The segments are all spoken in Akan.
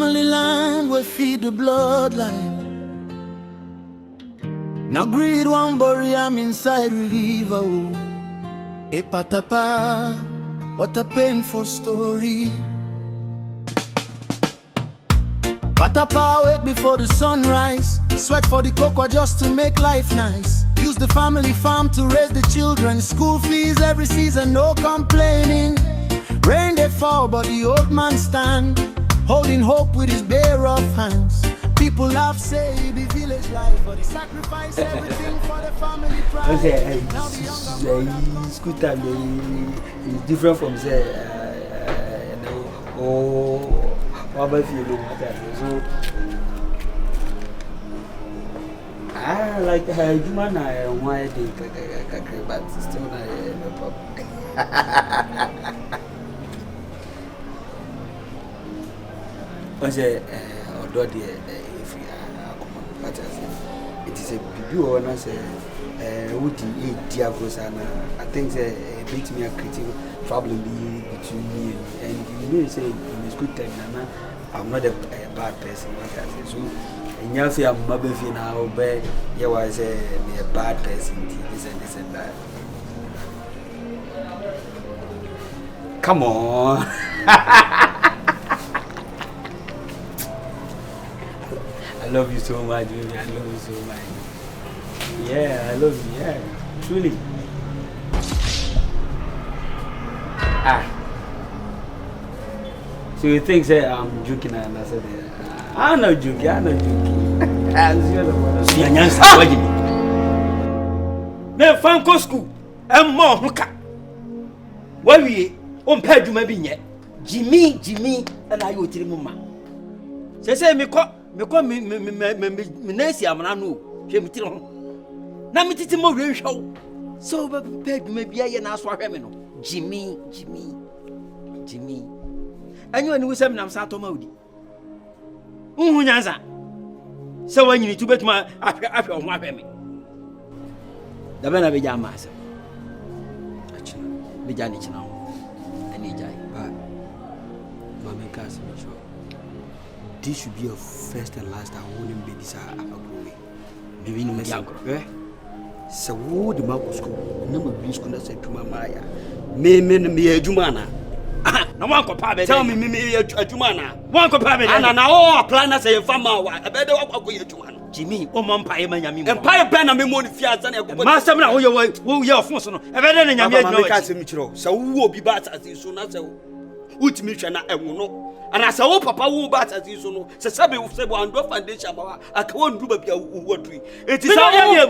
family land we feed the bloodline. Now greed one bury I'm inside river. A Patapaa, what a painful story. Patapaa wake before the sunrise, sweat for the cocoa just to make life nice. Use the family farm to raise the children, school fees every season, no complaining. Rain they fall, but the old man stand, holding hope with his bare rough hands. People laugh, say the village life, but he sacrifice everything for the family pride. Now the younger school time is different from say what about you look at that? So I like her human why they but still no problem. Was although the if it is a big one as would dear Gosana. I think it makes me a critical problem between me and you say in this good time I'm not a bad person so in your fear mother now but you was a bad person this and that. Come on. I love you so much, baby. I love you so much. Yeah, I love you. Yeah, truly. So you think say I'm joking and I said I'm not joking. I'm not joking. I'm serious. See, I'm not joking. Me fan ko school. Em mo hoka. Wa wie on pa adwuma bi nye. Jimmy and I go tiri mu ma. Say me nasi amana no hwe mitiri ho na mititi mo hwehwe so ba adwuma bia ye na aso ahwe me no Jimmy anyo ni wusam nam sa to maudi unhu nyanza se wanyini tu betuma ahwe ho ahwe me da bana be ja masa achina be ja ni china ho ani jai mama kasi me sure this should be your first and last. I wouldn't be this away. Maybe no more. So what the Marco school? No more being school. I said to my Maya. Me a Jumana. No one could pay. Tell me a Jumana. One could pay. And now plan as a farmer. I better walk away to one. Jimmy, oh, Mom Pie, my Yami. And Pie Pen and Mimon Fiat and Master, who you are, who you are for. I better than Yami. So who will be bad as soon as which Michana and no. And as a papa who bats as you know, Sabi will say one door foundation. I can't do a watery. It is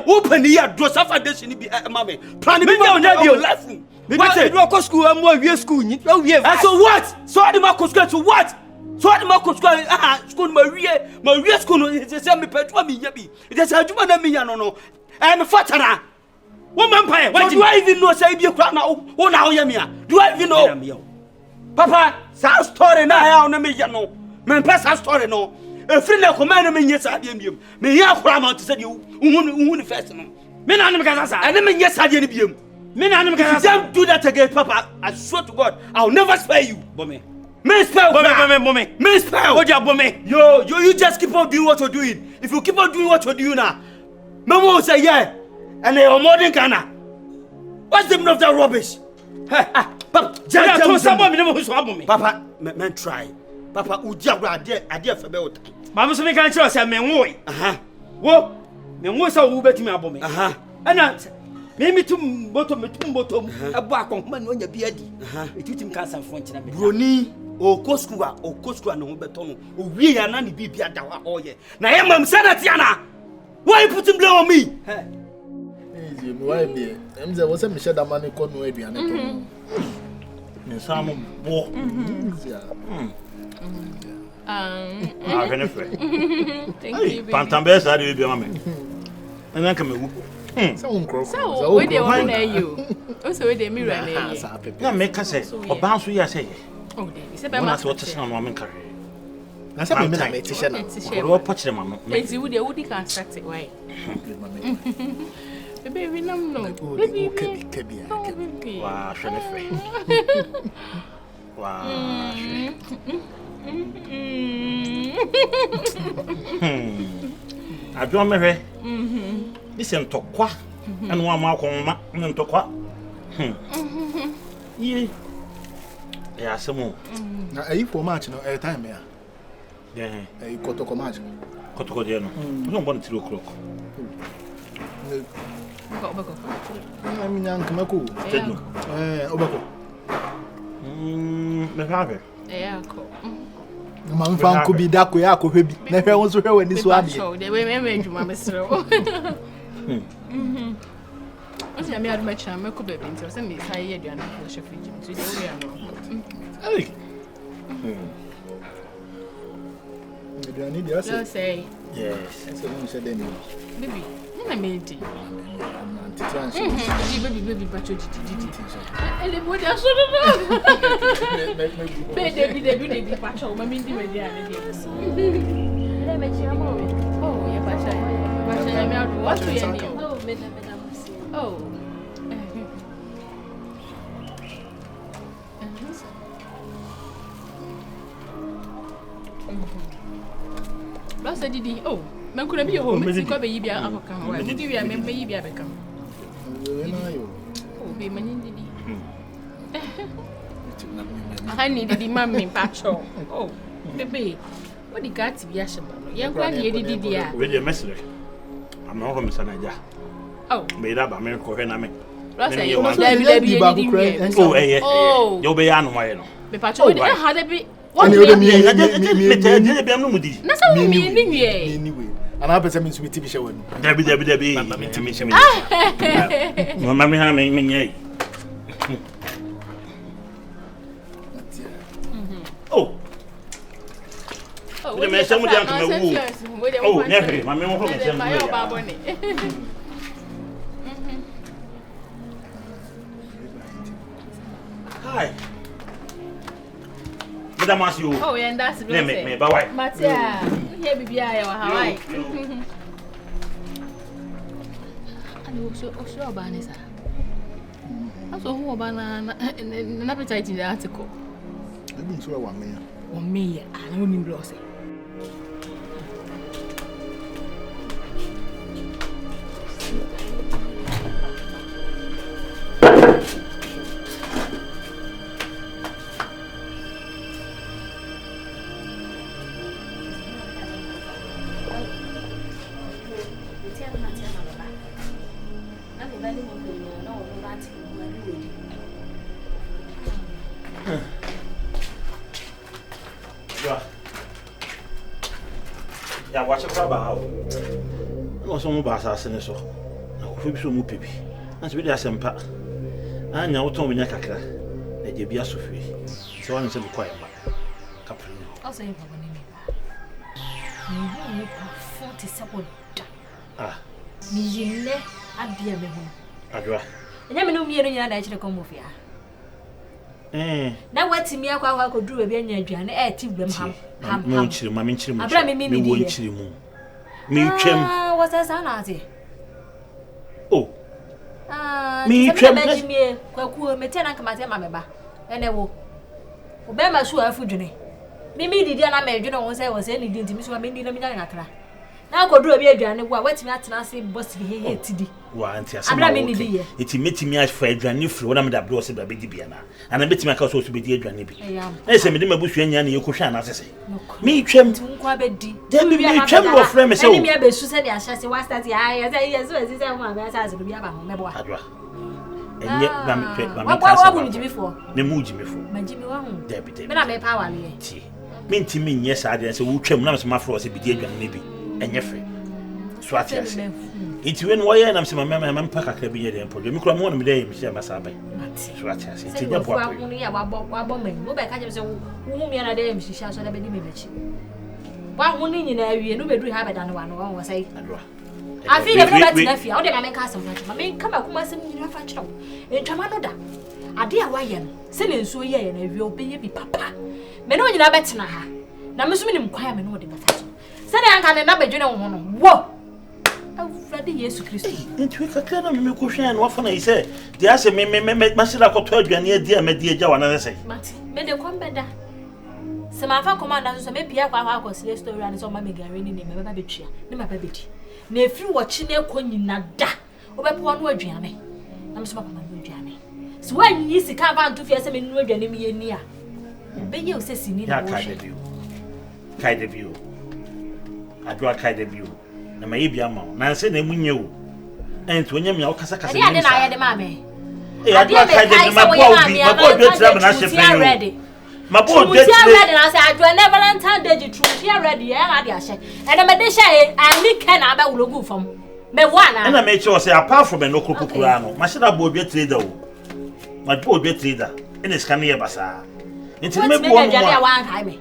open here, draw some foundation, be a mammy. Planning your life. What I do school and more year school. Oh, yeah. So what? So the Marcus got to what? So the Marcus got school Maria school is a semi petrol me. It is a Juma no. I am a fatana. Woman pie. What do I even know? Say, you crowd now. Oh, now, Yamia. Do I even know? Papa, sad story now. I me no. Me pass sad story no. A friend of command me yes I am. Me ya kwama to say you who first no. Me na me kasa. And me yes I am. Me na me kasa. Don't do that again, Papa. I swear to God, I'll never spare you. Bombe. Me spare. Bombe. Me spare. What you bombe? You just keep on doing what you're doing. If you keep on doing what you're doing now, me will say yeah. And they are modern Ghana. What's the meaning of that rubbish? Papa, Papa, man try. Papa, udia idea for belt. Mama so me can tell say me wo. Wo, me wo say wo betimi abome. Ana me tum bottom abo akonhoma no nya biadi. Etutim ka sanfo nkyina me. Broni o koskua no ho beto no. O wie ya na ne bibia da wa oye. Na ye mam sanati ana. Why put him blame on me? Easy, why be? Em say was me share that money ko no aduane to. Me sam bo. Thank you. Pantambe sa de bi ma me. Ena ka me wu. So unkro. So we dey wan na you. O so we dey me run na you. Na me ka say oba so ya say. Oh, dey. Say be ma so to say na me ka. Na say me na me tisha na. Wo pochire mama. Enti wo dey wo di can start it why? Baby, no. Baby, kebi. Wow, shene fe. Wow. Adwo mehwe. This ntokwa. Anu ama akoma ntokwa. Ye. Ya asemo. Na ayi for match no time ya. Yeah. Ayi kotoko match. Kotoko de no. No bon 3 o'clock. Obako. Na minya nkamako. Tedno. Obako. Me have. Ako. Ma mfa nko bi da ko ya akɔhwɛ bi. Na hwɛ wo so hwɛ wani so ade. De we me adwuma mesro. Osi ami adu macha me ko bebe nti o se me sai ye aduane ko chef gym. So de we ano. Hey. Aduane dia So say Yes. Ese no se den ni. baby, na me di. Baby, bacho di. Ele body aso do. Baby, bacho, mami ndi me dia ne dia. Ele me chi amo. Oh, ye bacha. Bacha ya me adu. What you ni? Oh, me na. Oh. Last didi. Oh. Man could be home. It's got baby. I'm coming. Maybe I may become. Oh, be manini. I needed the mammy patcho. Oh, baby. What the got to be a shaman? Young granny did dear. With your messenger. I'm not home, Sanaja. Oh, Made up America and I mean. Oh, you'll be on my own. The patcho had a bit. What do you mean? anyway. And I bet means we TV show. Debbie. Mamma having me. Oh. Oh, never. My mom. Hi. Madam, ask you. Oh, and that's me, but why? Matia, here be I or Hawaii. And also, Banisa. Also, who banana an appetite in the article. I didn't swear 1 million. 1 million, I don't mean glossy. Yeah, watch it about. No, some bars are sending so. No, we should move baby. That's really a simple. I know what Tommy Nakaka. Let you be a Sophie. So I'm saying quiet. Also, you have 47. Ah, Nijine, I'd be a man. Adra. I never knew me and I actually come with you. Now, what's me? I could do a very and air tip them ham. No, Mammy, I blame me, me, Chim. What's that sound? Oh, Me, Chim, me, Quaku, Metana, come at Mamma, and I will obey my sure food journey. Mimi did not make you know what I was anything to Miss Waminaka. Now go do a beer and what's not to say, boss, he hated. It's meeting me as for a granny for one of the blows of the baby piano, and I bet my house to be dear granny. I say, Madame Bush and you cushion, as I say. Me, Chim, then we may tremble of Fremen. So, me, I said, I was that I as I to be about my boy. And yet, what would you before? The mood before. My Jimmy won't, Debbie, but I may power. Mean to me, yes, I did. So we'll trim numbers my frost be dear maybe, and your friend. Swat, it's when why I'm some mamma pack a cabinet and put the micro one day, Mr. Masabe. Swat, it's in your boy. Only about woman. Go back and say, whom you're a day, she shall have been image. One woman in a you know, we have it done one was say. I feel that nephew, how did I make us some much? I mean, come up with some new function. In Tamanoda, a dear Wayan, selling so ye and a real baby papa. Men on your better now. Now, Miss Minimum Quam and what the fashion. Said I can't number general one. Whoa! Ready, yes, Christy. Into a kind of cushion and often I say, the answer may make Master 12 year dear, my dear Joanna say. Matty, made a come better. Se ma fa command so me pia kwa kwa sile story and so ma me gare ni me baba betua ni ma baba beti na efiri wo chi na ekonyina da obepo no aduane na me so papa no aduane so wan yi sika ba nto fie se me no aduane me ye ni a be ye o se sini na wo kai de bio adwa kai de bio na ma ye bia ma na se na munye o enti onya me akasa kasa ni ade na aye de ma me adwa kai de ma bo obi tira me na shefe my boy, get ready. I said, I do never Valentine Day. Truth, you ready? Yeah, I share. And I'm a dish. I need can I will go from me one. And I made sure say apart from a local Purano, my son boy be trader. My boy be trader. And it's coming here, Bassa. It's me one time.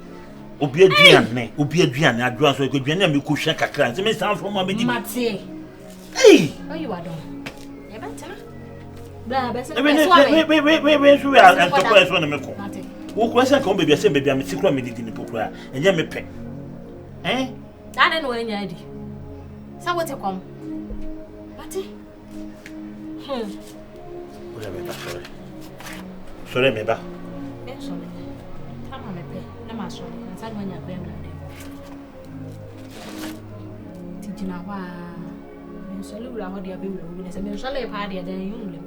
Obi Adrian, Obi Adrian, I draw so good. You could shake a clan. It may sound from my baby. Hey, oh, you are done. Wait, we are at the place when I make. Who question come baby say baby am secret me didi ni pokura enye me pe na no enya di sa wote kom ati ola me ba sorry me ba sorry tama me pe na ma sorry na sa no nya pe na de tijina wa me so lu la ho dia be we na se me so le pa dia den yun le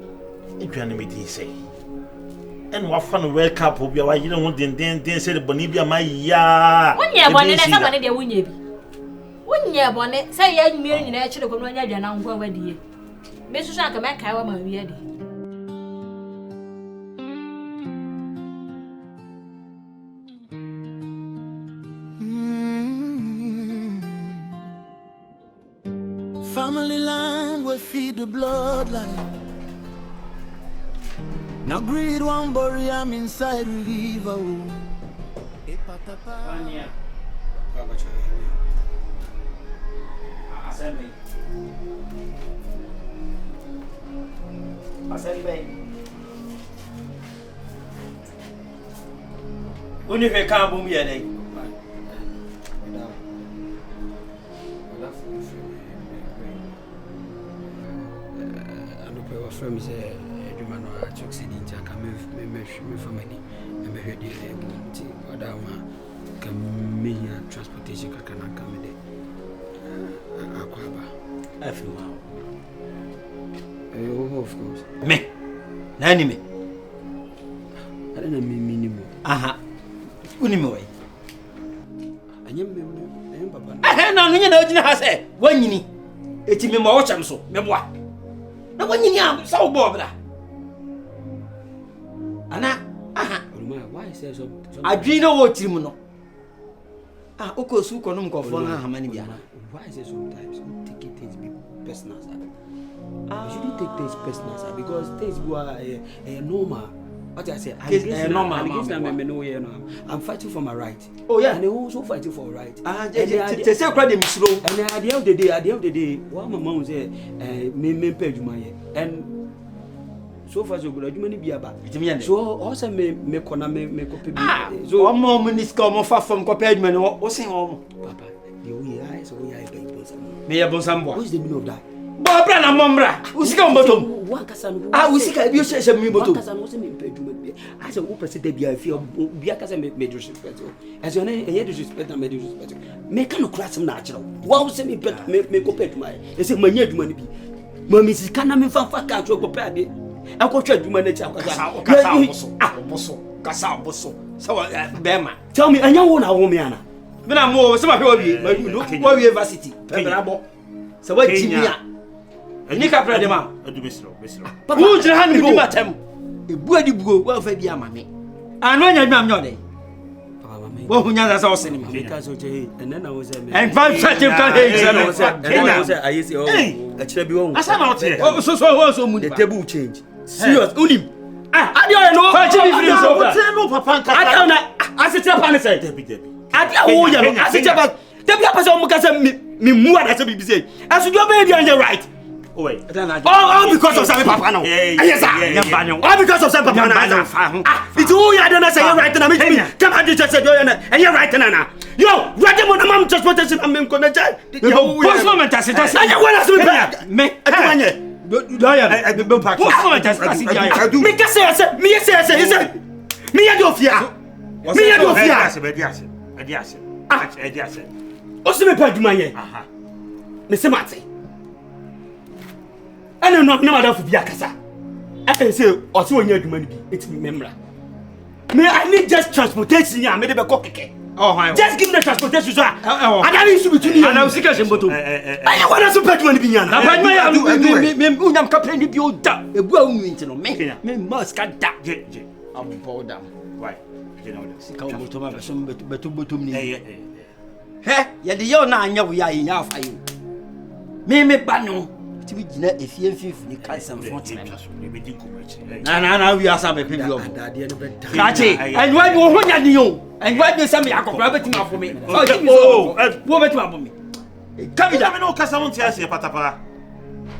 edwane me di say and what fun World Cup will be why you don't want then say the Bonibia my ya. One year bonnet, somebody there win ye. 1 year bonnet, say young million actually go on your now where dear. Mrs. Shanka make I want my ready. Family line will feed the bloodline. Now greed one bury I'm inside river. Patapaa. Uni fe kan bum ye nei. From say adwuma no a succeeding to come me family and be ready to other one can transportation can come there akwaba Afima. oh of course Me. Nani me? I don't know minimum Aha. Uni me way. anyem papa Na no nyina ogina ha se wanyini. Eti me ma wo cham so me boa. Na wanyini am sa wo bo bra. Ana aha. Why say so? Adwina wo tirim no. Ah, okosu kono mkofo na hamani bia. Why say sometimes you take it things be personal sir? You shouldn't take things personal sir because things were normal. What I say, I'm fighting for my right. Oh yeah, and they also fighting for right. They say cry them slow. And at the end of the day, what my mom say, me pay my and so far so good. You money be about. So also me corner me copy. So one more minutes come far from compared man. What say home? Papa, the way I so we are paying me ya bonsambo. What's the meaning of that? Bobra na momra. Usika mbotom. Wakasan. Usika bi o sheshe mi botom. Wakasan wo se me pay dwuma bi. Asa wo president bi afia bi akasa me disrespect. As you know, disrespect na me disrespect. Me kan class na achiro. Wa wo se me me ko pay dwuma. E se manya dwuma ni bi. Mami sika na me fa ka cho ko pay ade. Akotwa dwuma na cha Kasa boso. So bema. Tell me anya wo na wo me ana. Me na mo se ma hwe obi. Wa university. Pebra bo. Se wa timia. Ni ka pra de ma. Adu besro. Who jira han bi matem. Ebu adi bugo wa fa bi amame. Anu anya dwam nyode. Papa mama. Wo hunya za so sene ma. Because o je and then I was a And five fetting can he say. I was I say oh achira bi won. Asa na ote. Oh so mu. The table change. Serious unim. Adi o no. Fa chi bi free so far. No papa nka. Adi na asete pa ne say. Debi. Adi o ya no asete pa. Debi apa say o mu ka say me mu ada say bi say. Asu do be dey right. Oh wait. All because of some papa now. Yes sir. All because of some papa now. It's who you don't say right now. Me come and just say and you right now. Yo, ready mo na mam transportation am ko na ja. Boss moment as it is. Anya wala so Me. Anya. Do ya be pack. Boss moment as it is. Me ka say me say me ya do fear. Me ya do fia. Ediase. O se me pa adwuma ye. Aha. Me se mate. Ana no na madam fu bi akasa. I say o se onya adwuma ni bi etimi memra. Me I need just transportation ya me de be ko keke. Just give me the transportation so. I don't need to be too. Ana usika shemboto. I want to pay money bi yan. Na ba me unyam kapre ni bi o da. Ebu a unwi ntino me must ka da. Je. I'm bored am. Why? You know this. Sika oboto ma beto ni. He, ye de yo na anya wo ya nya afa yo. Me ba no. Ti bi gina efie mfifu ni kansa mfo tene. Na we asa be pe bi o. Adade no be da. Kachi, enwa ni wo honya ni yo. Enwa ni se me akokora betima afo me. Wo betima afo me. Come here, no kasa won ti ase patapa.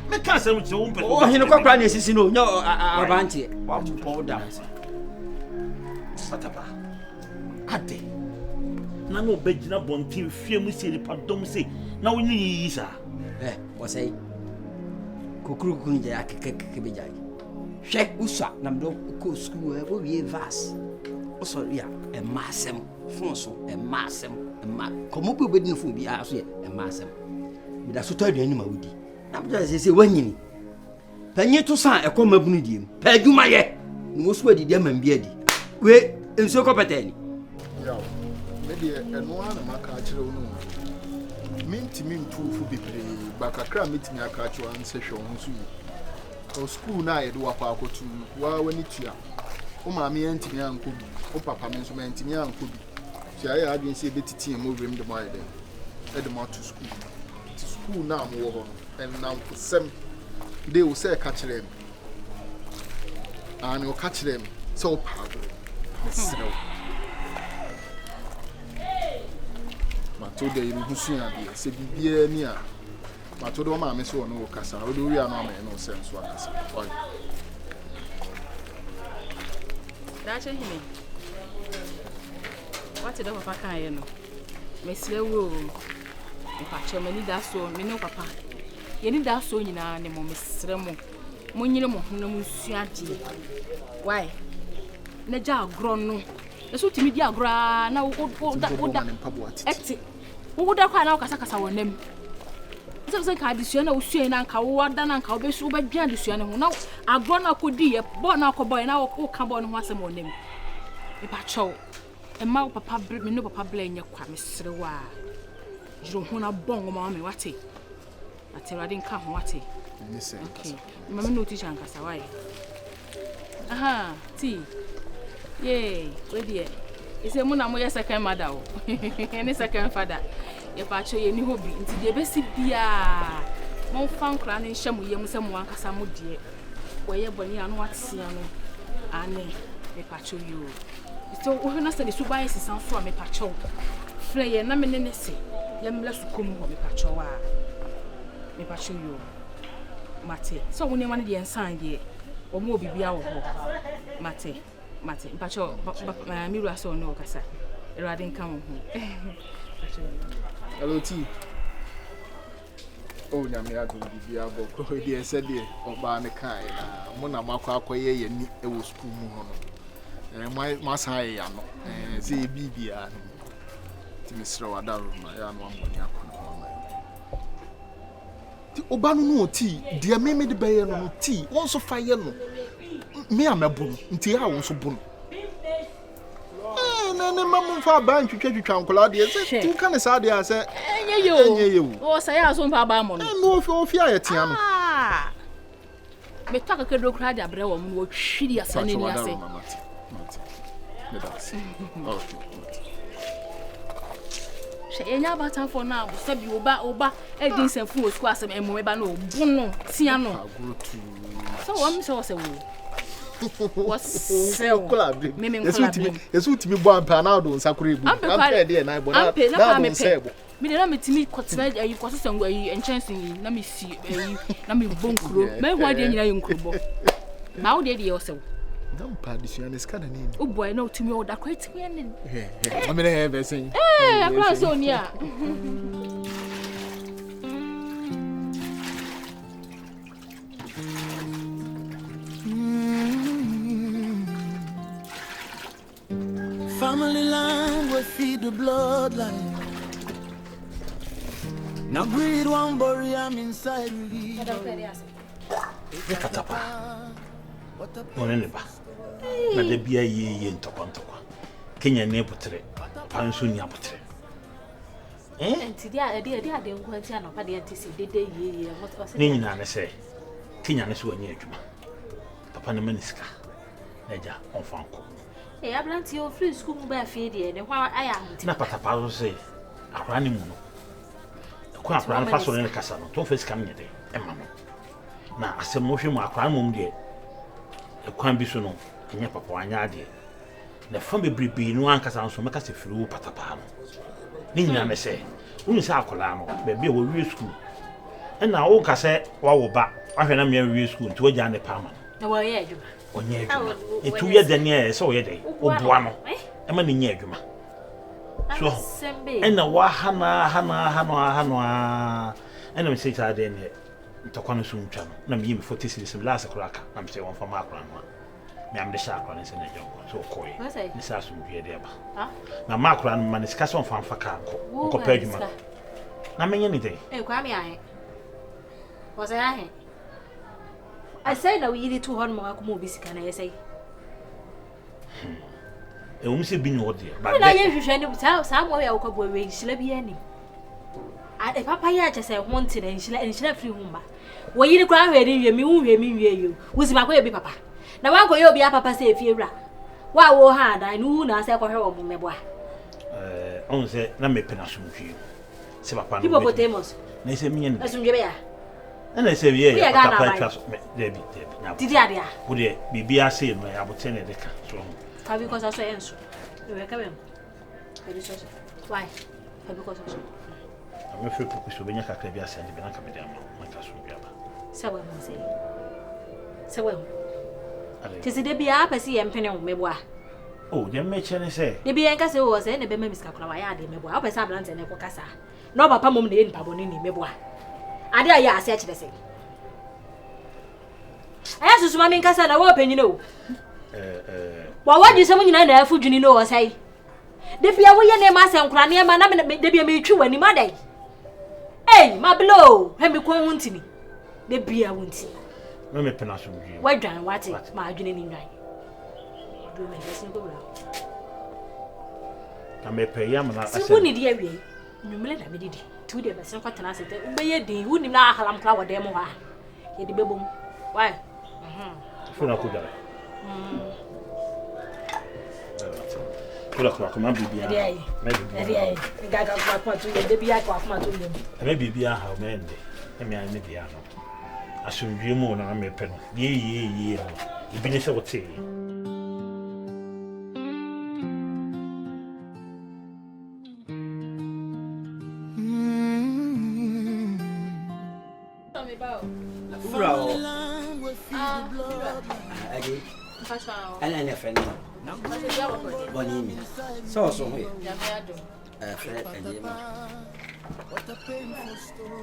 Me kasa won ti won pe. Oh, hinu kokora na esisi no. Nya abantie. Wa bo da. Patapa. Ade. Na no be gina bontin fie mu se ni padom se. Na won yi sa. Wo say. Kokuru kunja ya keke be jagi. Hwe uswa na mdo ko school wo wie vas. Oso ya e masem fonso e masem e ma. Komo be obedi no fun bi aso ye e masem. Me da so to aduani ma wudi. Na mdo se wanyini. Panyi to san e ko mabunu diem. Pa adwuma ye. No so adidi amam bi adi. We enso ko petani. Yo. Me de eno ana maka akire wo no. Mintimi ntufu bebre bakakra mitimi akacho anse hwe ho so yi o school na ye do akwa akotu wa wani tua o maame antimi anko bi o papa me nso ma antimi anko bi tia ya adwen se betiti em owrem de mo ayede e de mo to school na mo wo ho en na sem de o se ka kire em ani o ka kire em so o pa go mesrew Matodo yiru husuya bi se bibia ni a matodo ma me so no kasa o do wi ana ma no senso akasa oi Dacha hime What do papa kan ye no mesle wo me pa che mani da so me no papa ye ni da so nyina ne mo mesre mo nyire mo hono mo suade why na ja agro no eso timi di agro na wo eti wo da kwa na wo kasa wonem se ka disua na wo sue na nka wo da na nka wo besu wo badwa disua ne ho na agro na kodi ye bo na akoboy na wo ka bo ne ho asem wonem e pa chow e ma wo papa me no papa bla nya kwa mesre wa jiro ho na bon ma me wate atewade nka ho wate okay mama no teacher nka sawai aha ti yeah we there ise mu na mo ye second mother o any second father ye pa cho ye ni hobi nti de besi bia mo fan kra ne hye mo ye mu se mo ankasa mo de we ye boni anu atia no ane me pa cho yo so wo na se de suba ye sisan so me pa cho fle ye na me ne se ye mla su komu ho me pa cho wa me pa cho yo mate so wo ne ma ne de ensan de o mo bibia wo ho mate mpacho miru aso no kasa erade nka mo ho hello T o nyame adu bibia bo ko de ese de oba ne kai na mo na makwa akoye ye ni e wo school mu ho no ma san ye ya no se bibia no ti misra wadaru na ya no amoni akona ho na ti oba no T de me de be ye no T won so fa ye no me amebunu nti ya won so bunu ne mamu fa ban twetwa nkola de se tu kan sa de ase enye yo o sa ya so fa ba mo no no fi ayetia no me taka kedo kra de abre wo mo twiri ase ne ni ase me das okay enya batan for now sabi oba e din sen fun osku asem emo me ba no bunu tia no so wo mi so wo what's mimi yesu timi bo ampa na do nsakure bu ampa de na bo na do nsebo mi de na metimi kwotena ayi kwasesangu ayi enchansin na mi si ayi na mi bonkro me ho ade nyina yonkrobo ma wo de yo sewo na mpa de sua ne skana ni o boy na otimi o da kwet mi ne amene he be sen akra so ni a family land will feed the bloodline. Now breed one bury I'm inside really. The Patapaa. Oneneba. Na de bia ye ntokwa. Kenya ne potre. Panso ni apotre. Enti dia de nkwanti anopa de antisi dede ye ni nyina ne se Kenya ne so anya adwuma. Papa ne maniska. Eja onfanko. Ablanti o free school mu ba fie de ne hwa aya ahoti. Na Patapaa so se akra ne mu no. Kwa akra ne faso ne kasa no. To face kam nyede emma no. Na asem mo hwe mu akra mum de ekwan bi so no enya papa anya ade. Na fam bebrebe no ankasa nso meka se firi wo Patapaa no. Ni nyina me se unu se akola no be bi wo wi school. Na wo ka se wa wo ba ahwe na me wi school nti wo ja ne pa ma. Na wo ye adwuma. Onye adwuma. Etu ye de ne se wo ye de. Oboa no. E ma ne nya adwuma. So na wa hana ena me se ta de ne ntokwa no so ntwa no na me yimi 40 series last kraka na me se won fa ma akra no me am de sha akra ne se na jonko so koi ni sa so wie de ba na ma akra no ma ne sika so fa fa ka ko pa adwuma na me nya ni de kwa me ahe was ahe I say na we yiri 200 ma ko mo bi sika na yesai se bi no de ba na ye hwehwe ni sa mo ya ko bo we nhira bi ani ade papa ya che say ho nti na nhira free humba wo yiri kwa hwe ni mi wie yo wusi ma ko ye bi papa na wa ko ye obi papa say fie wura wa wo ha dan nu na say ko hwe wo mebo on se na me pena sumhwi se papa no hippopotamus na se mi yen asumdwe be ya na se ye papa twa so debi na didi ade a wo de bibia say no ya bote ne de ka so fa bi ko so enso we ka be why fa bi ko so me feel pour que je vienne à Clébia Saint Libéran comme des amants, ma casse ou bien. Ça va, ça va. Tu sais, depuis à passer un peu de mémoire. Oh, des métiers, c'est. Depuis un casse au sein, ne be miska kula ya de mémoire. Après ça, blanche ne ko kasa. No papa mom ne pas boni ni mémoire. Ade ya ase akire se. Aya susu mami kasa na wo panyin o. Wa wadi se munyina na afu dwuni no o sai. Depuis a wo ye ne ma se nkura ne ma na depuis me twi wani ma dai. Hey, my blow. Let me go on to me. The beer won't see. No me pena so bi. Why dran what it? My adwene ni nwan. Do me listen go la. Ka me pay am na ase. Who need ye we? Numele da me didi. Tu de be sen kwatena se te. Be ye din. Who nim na halam kra wode mo ha. Ye de bebom. Why? Funa ku dare. Kula kuma bibia. Ade gaga kwa tu ye de bia kwa kuma tu ye. Me bibia ha o mende. E me ani bia no. Asumdwe mu na me pe no. Ye no. Ibi ne se wote. Ana friend. Bonimi. So here. Friend and What a painful story.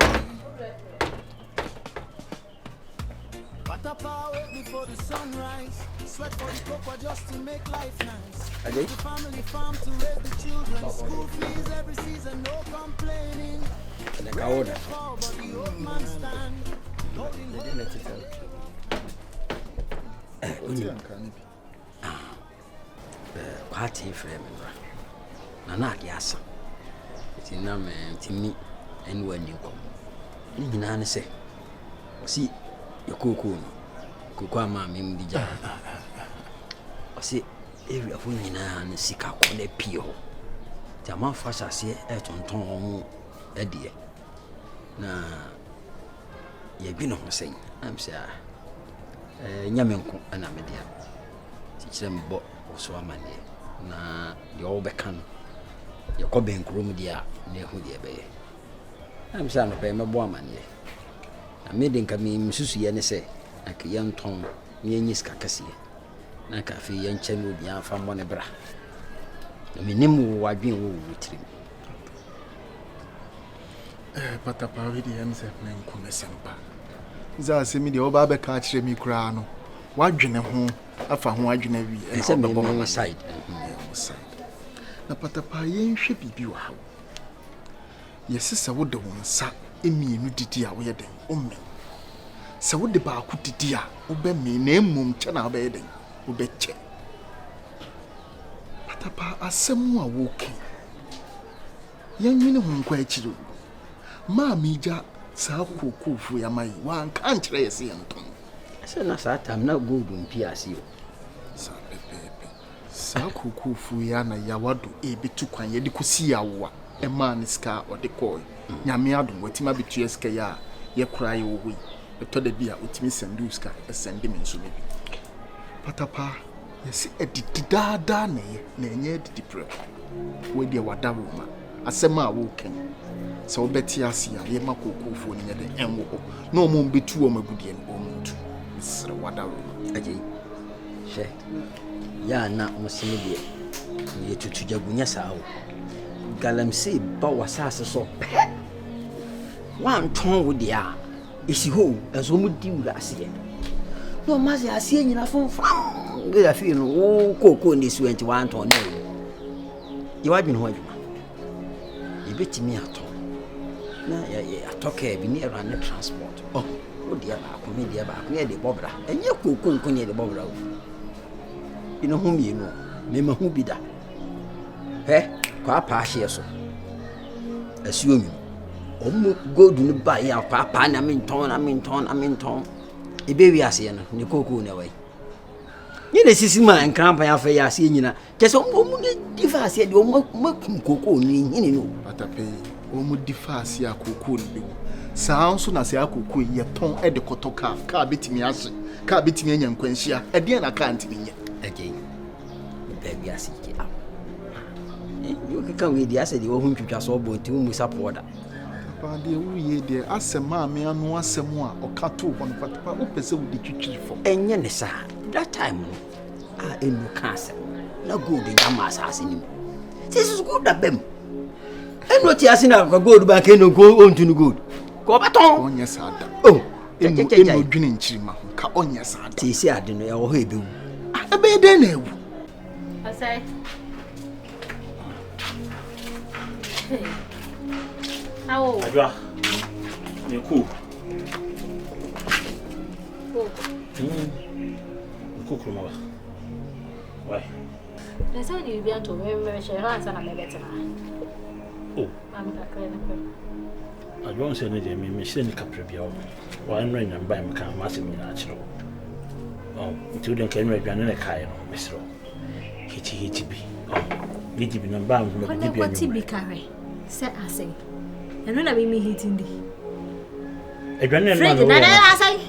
Patapaa wait before the sunrise. Sweat for the cocoa just to make life nice. The family farm to raise the children. School fees every season, no complaining. the kaoda. But the old man stand. Party frame na na kiasa ti na me timi enu ani ko ni nyina ne se si yokoko no koko ama me mdi ja si ewi afu nyina ne sika ko na pio jama fa sase e tonton ho adie na ye bi no ho sen am se nyamenko ana media ti kire mbo so amane na de obeka no ye ko ben krom dia na ehu de be am se no pe mebo amane na me de nka me msusu ye ne se aka ye nton me nyis kakase na ka fe ye nche no bia fa mo ne bra na me nim wo adwen wo wutrim Patapaa we de am se na nko mesempa za se mi de oba be ka kire mi kura no wadwene ho afa ho adwene wi e se me side na Patapaa yenhwe bibi wa hawo yesi se wo de wo nsa emienu didi a wo ye den o me se wo de ba ku didi a wo be me na emum che na wo be den wo be che Patapaa asemu a wo ke yenwini ho nkwa akiro ma mija sa kokofu ya mai wa kan kire yesi yenton se na sa tam na godu mpiase o sa pepe sa kokofu ya na yawado ebitu kwan ye de kosi yawo a ema ne ska ode koy nyame adom watima bitu eska ya ye kura ye wo wi to da bia otimi sendu ska esende me nso mebi Patapaa yesi edidi dada na ye na enye edidi pre we dia wadawo ma asema wo ken so wo beti ase ya ye makokofu ni nyede enwo na o mo betu o magudie no o muntu misre wadawo aje she ya na musimi de ye tutu jagunya sawo galamse ba wasase so pe wan ton wo dia isi ho enso mu di wura ase no mazi ase nyina fonfam ge afi no wo koko ni suenti wan ton no ye wadwin ho adwuma ye betimi ato na ya atoke bi ni era ne transport oh wo dia ba ko me dia ba ko ye de bobra enye koko nko ye de bobra wo ino hu mi no me ma hu bi da he kwa pa hye so asuo mi omu godu ni ba ya pa na minton ebe wi ase no ni koko na wai ni na sisi ma nkrampa ya fa ya ase nyina kese omu ni difa ase de omu koko ni hini no Patapaa omu difa ase akoko ni saa nso na se akoko ye ton e de kotoka ka betimi ase ka betimi anya nkwanhia e de na ka antimi nye okay ebe wi ase ki a you can we dia say the ohun twitwa so bo nti mu support da Patapaa de wu ye de asema me anu asemu a okato ho no Patapaa wo pese wo di twitwiri fo enye ne sa that time no a enu cancer na gold nyama asase ni this is good abem enu ti ase na gold ba ke no go ontu no gold ko baton onye sada oh enu dwene nchirima ho ka onye sada ti si ade no ya wo ho ebewu ebe de na ewu asai awo Ajwa. Ni ku. Ku kuma ba. Wai. na sa ni bia to me she ha sa na me betena Oh. mami ka kre na pe Ajwa se ne de me se ni kapre bia o. Wa enre nya mba me kan ma se mi na achiro. Oh, nti den kan enre adwane ne kai no mesro. Hiti bi. Oh. Gidi bi na mba mo ko bi na bia ko ti bi kare se ase eno na mi hitindi adwane fridge no. na asai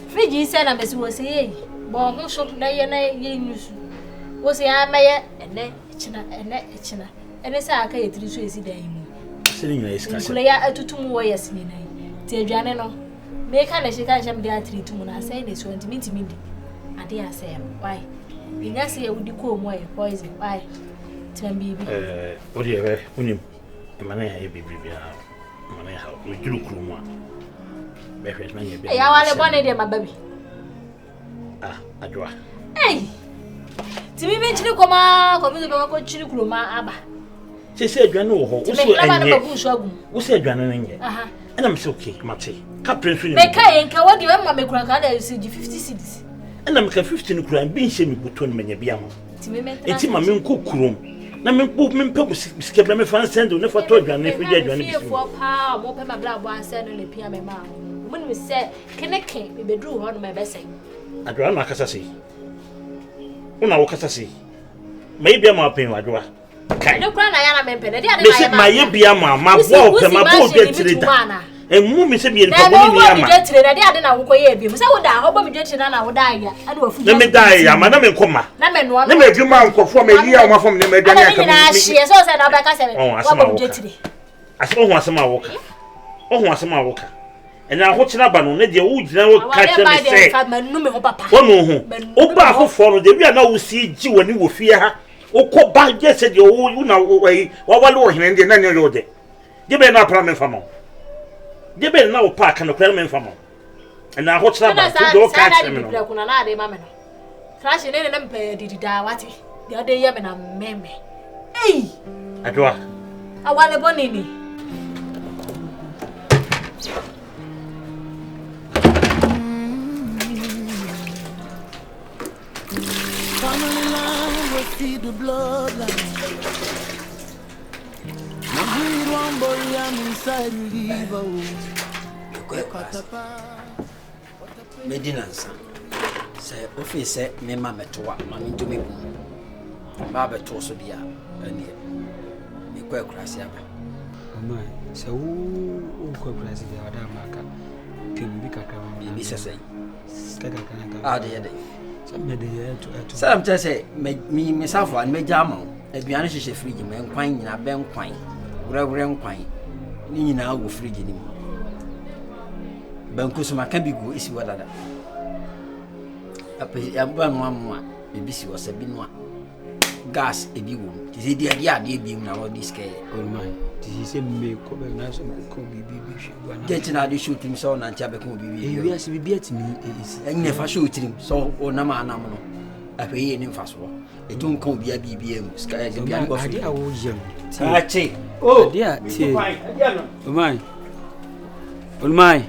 fridge se na mesi wo se yi bo ho so na ye nyusu wo se amaye ene china ene sa aka yetiri so esi dan mu Se ni nyina iska se. kule ya atutum wo yes ni nan ti adwane no me ka na shika sham dia treatum na asai na so ntimi di ade asai why inya se ya wudi ko mo e poison why tambibi Odi ebe unim mana ya bibi bia mana ya o juru krumu a be hwes na bia ya wale bone de mababi Ajwa timi be chiri koma komi be ko chiri kroma aba se adwane wo ho wo so enye wo se adwane no nye aha ena me se okay mate ka prince ni me ka yenka wodi we ma me kura ka da CG 50 cedis ena me ka 50 ni kura bi nche me buto no menya bia mo timi me enti ma me nko krom na me mpe sikebra me fan sendo ne foto adwane fi adwane bi fo pa mo pe ma bla bo anse no le pia me ma mun mi se keneke me bedru ho no me be sei Ajwa na kasa sei una wo kasa sei mai bia ma pen Ajwa kai ne kura na ya na me pe de ade me se ma ye bia ma bo pe ma bo de trida emu mi se bi en pa boni ni ama na de tire na de ade na wo koye bi mo se wo da ho bo mi de tire na wo da ya ade wo fu na me da ya ma na me nkoma na me no na me adwuma nkofo ma yi a ma fam ne me adwane aka na hie so se na ba ka se wo bo mi de tire asema ho asema wo ka ho asema wo ka ena ho kina ba no ne de wo gyina wo ka che me se wo no ho wo ba afofo no de bia na wo si gi woni wo fie ha wo ko ba je se de wo na wo wale wo hene de na ne yo de be na pra me famo de be na wo park na kra me famo ena ho kina ba to do ka che me no kuna na ade ma me no crash ne na mpe didi da wati de ade ye me na meme Hey! Adwa. Awale bonini. Family line will feed the bloodline. Now breed one body, I'm inside river. Patapaa. Medinansa. Say office me mama toa mami to me bu. Baba to so dia ene. Me kwa krasi aba. Mama, say wo kwa krasi dia wada maka. Kebi kakra Bi sesai. Kakra. Ah de. Me de ya to. Sam tell say me safo an me jama. Aduane hyehyɛ fridge me nkwan nyina bɛ nkwan. Wura nkwan. Ni nyina wo fridge ni mu. Banku so maka bi go isi wadada. Ape amba no amwa bibi si wasa bi no a. Gas ebi wo. Ti se dia bi mu na wo diske. Oh my. Ti se me ko be na so ko bibi hwe wana. Get na de shoot him so na ntia be ko bibi. E wi ase bibi atimi esi. Enye fa shoot him so o na ma anam no. Ape ye ni mfa so. E tun kan bia bibi am. Sky e bia go ade a wo yam. Ache. Oh, Ade a tie. Oh my. Oh my.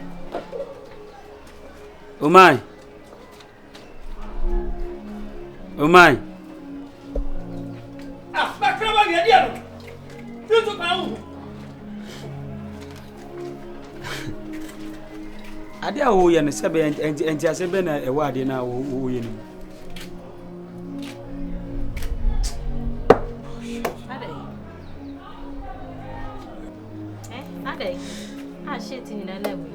Oh my. Ah, ba kraba bi dia no. Tutu pa wu. Ade a wo ye no sebe enti asebe na e wa ade na wo ye no. Ade. Ah shit ni na lewe.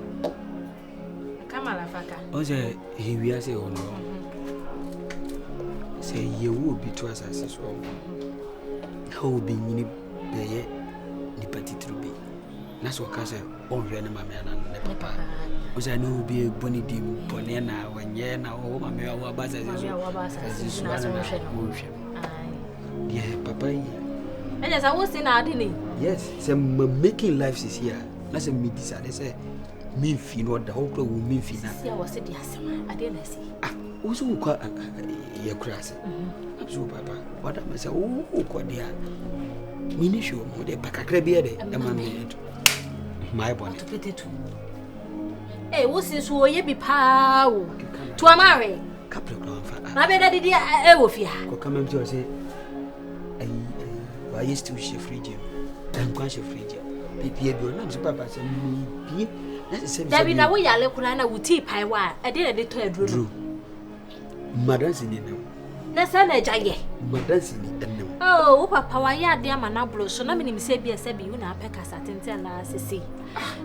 Kama la faka. O se hewi ase o no. Se ye wo bi to asase so. How be nyini beye ni patitru bi. Na so ka se on hwe na mama na ne papa. O se no bi boni di boni na wanye na o mama wa baza ze so. Na so hwe. Yeah, papa. And yes, I was in Adini. Yes, say making life is here. Na say me decide say me fi no da ho kro wo me fi na. See I was the asema. I didn't see. Ah, wo so kwa ye krase. So papa, what am I say o ko dia. Me ni show mo de bakakra bi de e ma me to. My bonnet. Eh, what's this wo ye bi pa o. To amare. Couple of fa. Na be da di e wo fi ha. Ko come to say I used to share fridge. I'm going to fridge. Pipi bi na so papa say me bi. Na say Dabi na wo yale kuna na wuti pai wa. E dey na dey to aduro. Madam sini na. Na sa na jaye. Madam sini na. Oh, wo papa wa ya de ama na blo so na me nim se bi ese bi wo na apeka satenten na sisi.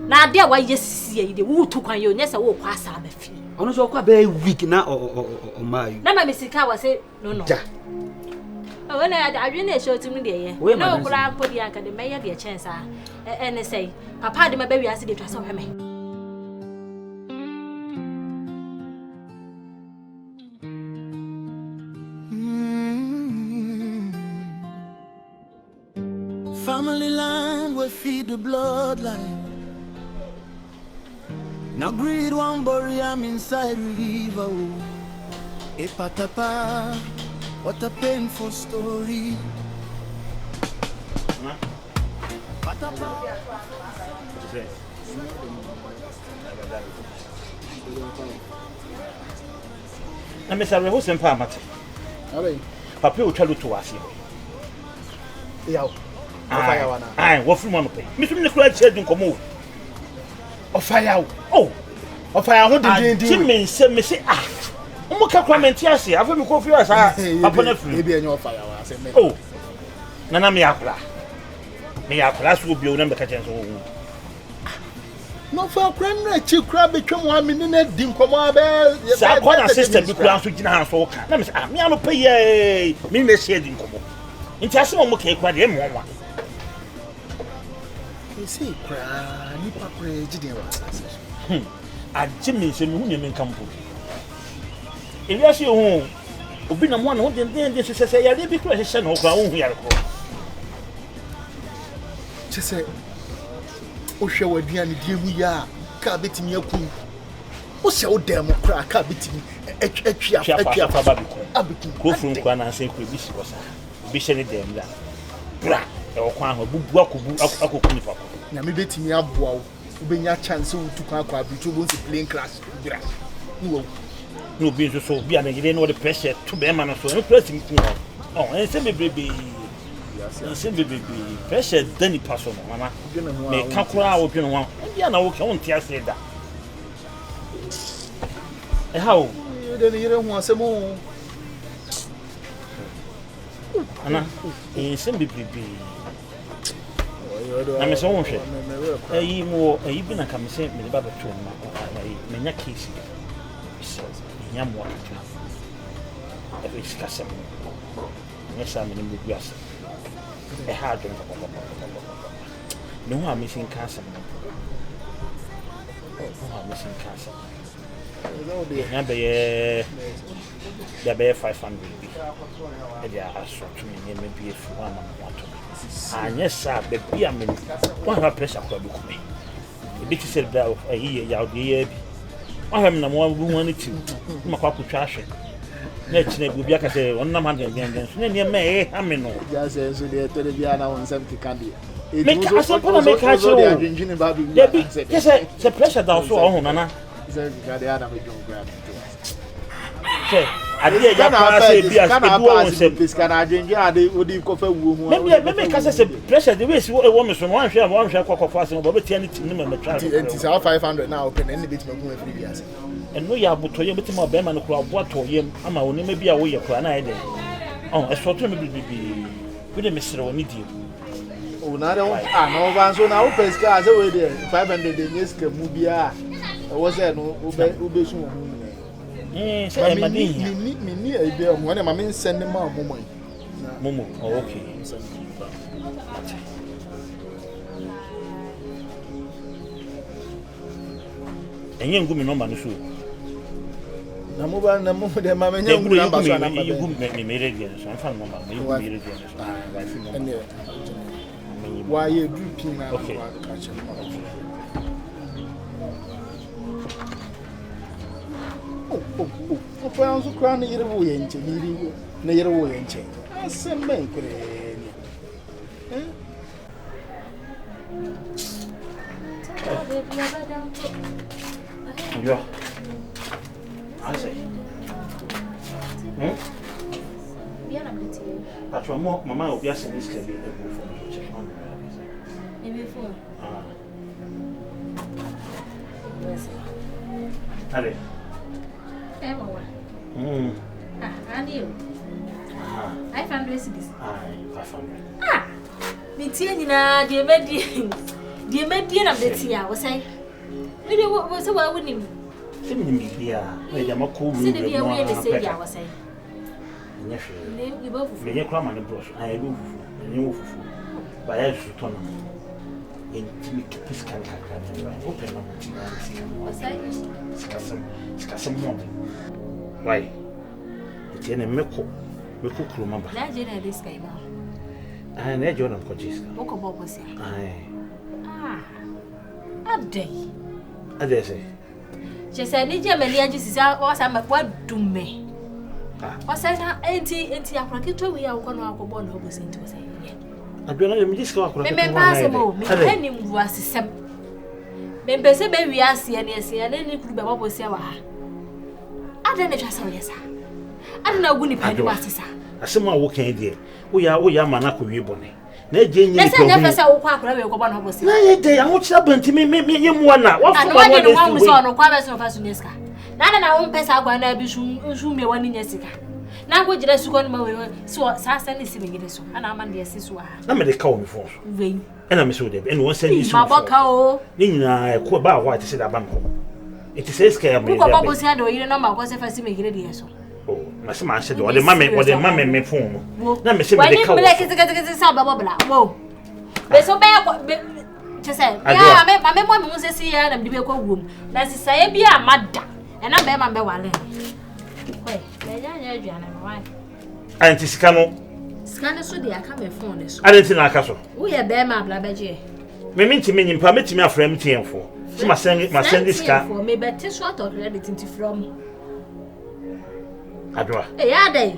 Na de wa ye sisi yi de wo tu kwan yo nya se wo kwa asa ba fi. Ono so kwa be week na o mayu. Na ma misika wa se no. Ja. Oh, na adwe na show tim de ye. Na okura podi anka de meye de chance a. Ene say, papa de ma ba wi ase de twa so hwe me. Family line will feed the bloodline. Now greed one bury I'm inside river. Patapaa, what a painful story. Patapaa. Na me sabe ho sempa amate. Alright. Papa o twalo to wase. Yaw. Ofaya wana. Ai, wo furu mo no pe. Mi sum ne kura che dun komo. Ofaya. Oh, Ofaya ho din. Ti me se ah. Mo ka comment ase, afa mi ko fi asa papa na furu. Ebi enye ofaya wa se me. Oh. Nana me akura. Me akura so obi o na me ka chen so wo. No for crime na chi kura betwam wa me ne din komo abe. Sa ko na sister bi kura so gina han so ka. Na me say ah, me ano pe ye. Me na share din komo. Nti ase mo ka ekura de mo wa. Ese kura ni papa ejide wa. Agye me se me hu ne me kampo. Ewi ase hu obi na mo na ho den se yare bi kura hye na okura hu yare ko. Chese o hwe waduane die hu ya ka betimi akun. O se o dem kura ka betimi atwa fa ba bi ko. Abiku. Ko furu nkwa na nse ko bi si ko sa. Bi hye ne dem da. bra e wo kwa ho bubu akoku ni papa na me betimi aboa wo ubenya chance wo tu kwa abitu bo nsi playing class bra no be so be an yire no the pressure to be man so no press me oh and say bebe pressure dani paso no mama me ka kura wo dwene ho bia na wo ka won tia se da e hawo de ne yire ho asemo ana sem bebe na me so won hwe ayi mo ayi bi na ka me se me ba beto ma ayi me nya case so nya mo aka e be skasem ne sa me ni mu biasa e ha dwon papa no ha me sin kasa no me sin kasa na be ya be 500 bi e dia aso to me me bi efu na mo ato anya sa be bia me one ha pressure kwa bi kuma e bi ti se da ayi ya odi ya bi aham na mo bu wan ti ma kwa kutwa ahwe na chine bi obi aka se onnam ha den so na ne me ha me no ya se so de to de bia na won sam kika de make asempa na make ha chiro de bi se pressure da so ho nana se kika de ana me jo gra se ade ya kwa se bi as edu won se piska na adwenje ade odi kofa wuo hu me ka se pressure de we si wo me so no wanhwe kwakwafa se no bo betia ni tim ni me twa enti sa 500 na open na bit me hu free biase eno ya botoye betima be ma no kura bo atoye ama woni me bia wo ye kura na ede oh e so to me bibi we de mesere woni die o na re no ban so na wo piska as we de 500 de nyeska mu bia e wo se no ube su hu say madin ni e bia mo na ma me send ma momo oh okay enye ngumi number no so na mo ba na mo de ma me nya ngumi number so na ma you me mere dia so am fan number me you mere dia so why you do pin na okay o fa anso kra na yire wo ye nche yire na yire wo ye nche asemba ikre yo I say Bien appétit. Patron mo mama obi ase ni ska bi e go for check on Et mes fonds. Allez. Eh bon. Andy. 500 cedis. 500. Me tie nyina de medi na betia wo sai. We dey wo say wa wonim. Se me mi bia, we dey makọ mu. Se de bia we dey say bia wo sai. Nya hwe. Ne ibo fufu. Me ye kura ma ne bro so. Ayi wo fufu. Nye wo fufu. Ba ya su to na. Enti kipis kan kakra ne wa. Open na mo. Wo sai. Skasem mo. Why? Eti ne meko kuruma ba. Na je na this guy ma. Na je ona ko jiska. Wo ko bobo sia. Adai. Ade say. Je say ni je meli agi sisa o sa ma kwa dumme. O say na enti akura kitwa wi ya ko no akobo na obosi nti o say. Adona me jiska akura kitwa. Me pass mo, me eni mvu asisem. Me pese be wi ase ne ase ne ni kuru be bobosi wa ha. Ade ne twasa we sa. Ade na ogu ni pa ni wasisa. Asem a wo kan die. Wo ya ma na ko wi bone. Na je nyi ko. Ese na fesa wo kwa akura we ko na obosi. Na ye de awo chira banti me ye mu na. Wa fu wa no wa mu so no kwa be so fa su neska. Na wo mpesa agwa na bi su me wani nyesika. Na go jira su ko no ma we so sa ne si me gide so. Ana ama de esi so ha. Na me de ka wo me fo so. Vein. Ena me so de. Ena won send you. Ma boka o. Ni nyina ko ba ho ati se da ban ko. It says ke am. Ko ba bo si ado yire no ma ko se fa si me gide de so. Oh, na se ma se do. O de mame me phone mo. Na me se me de ka wo. Wani kiti sa ba bobla. Wo. Be so be che say. Ya me mo se si ya na me be ko wom. Na si sa e bi amada. E na be ma be wale. Wei, le nya aduana me wai. Anti sika no. Sika ne so de aka me phone ne so. Adenti na aka so. Wo ye be ma bla ba je. Me minti me nyimpa metimi afra me tienfo. Si ma send sika. Me better so out of credit into from. Adwa. Eh ya dai.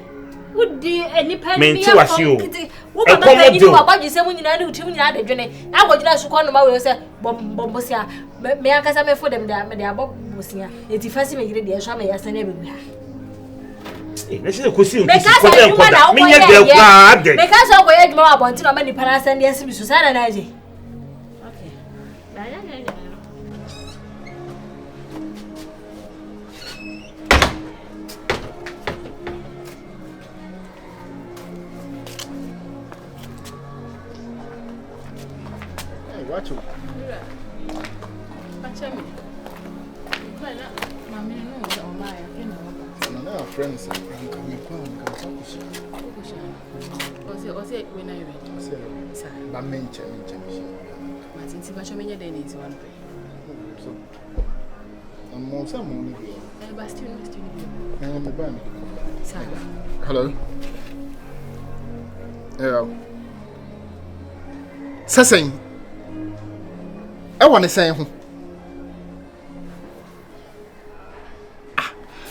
Would the any penny Mean to us you. What about you about you say when you know to me at the journey? I want you to call my way, say, Bombosia. May I cast me for them there, may I Bombosia? It's first me, the Shama, yes, and everywhere. This is a question. Because I wait more about to many paras and yes, Miss Susanna. Okay. Watch you. No, friends. Was it when I read? But mention. Since you mentioned many days, one day. I'm more some. Hello. Yeah. Sessing. I want to say,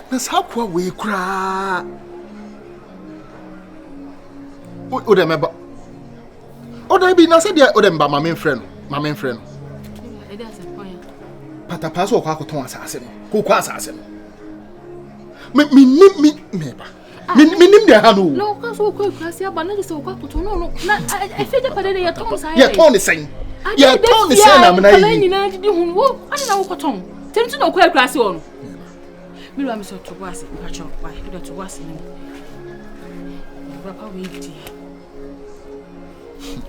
that's how we cry. What remember? Oh, there be nothing there. Oh, them by my main friend. Patapaa so kwa kuton asase no. Ko kwa asase no. Me nim de ha no. No, cause we kwa kwasi aba na so kwa kuton no. Na I feel the pade ya ton say. Ya ton the same. Ya ton the same na me na yi. Ni na di hu wo, ana na wo kuton. Tentu no kwa kwasi wo no. Me wa me so to kwasi, pa cho, why? Do to kwasi ni. Papa we di.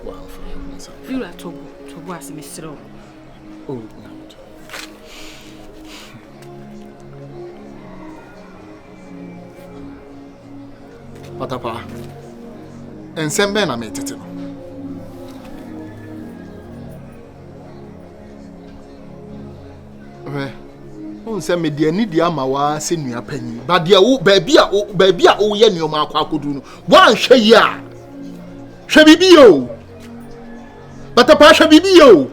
Wow. You are to kwasi me sro. Oh. Patapaa. Ensemble na metete no. Onse me de ani de ama wa se nua panyi. Ba de wo baabi a wo ye nneoma akwa akodu no. Wan hwe yi a. Hwe bibi yo. Patapaa hwe bibi yo.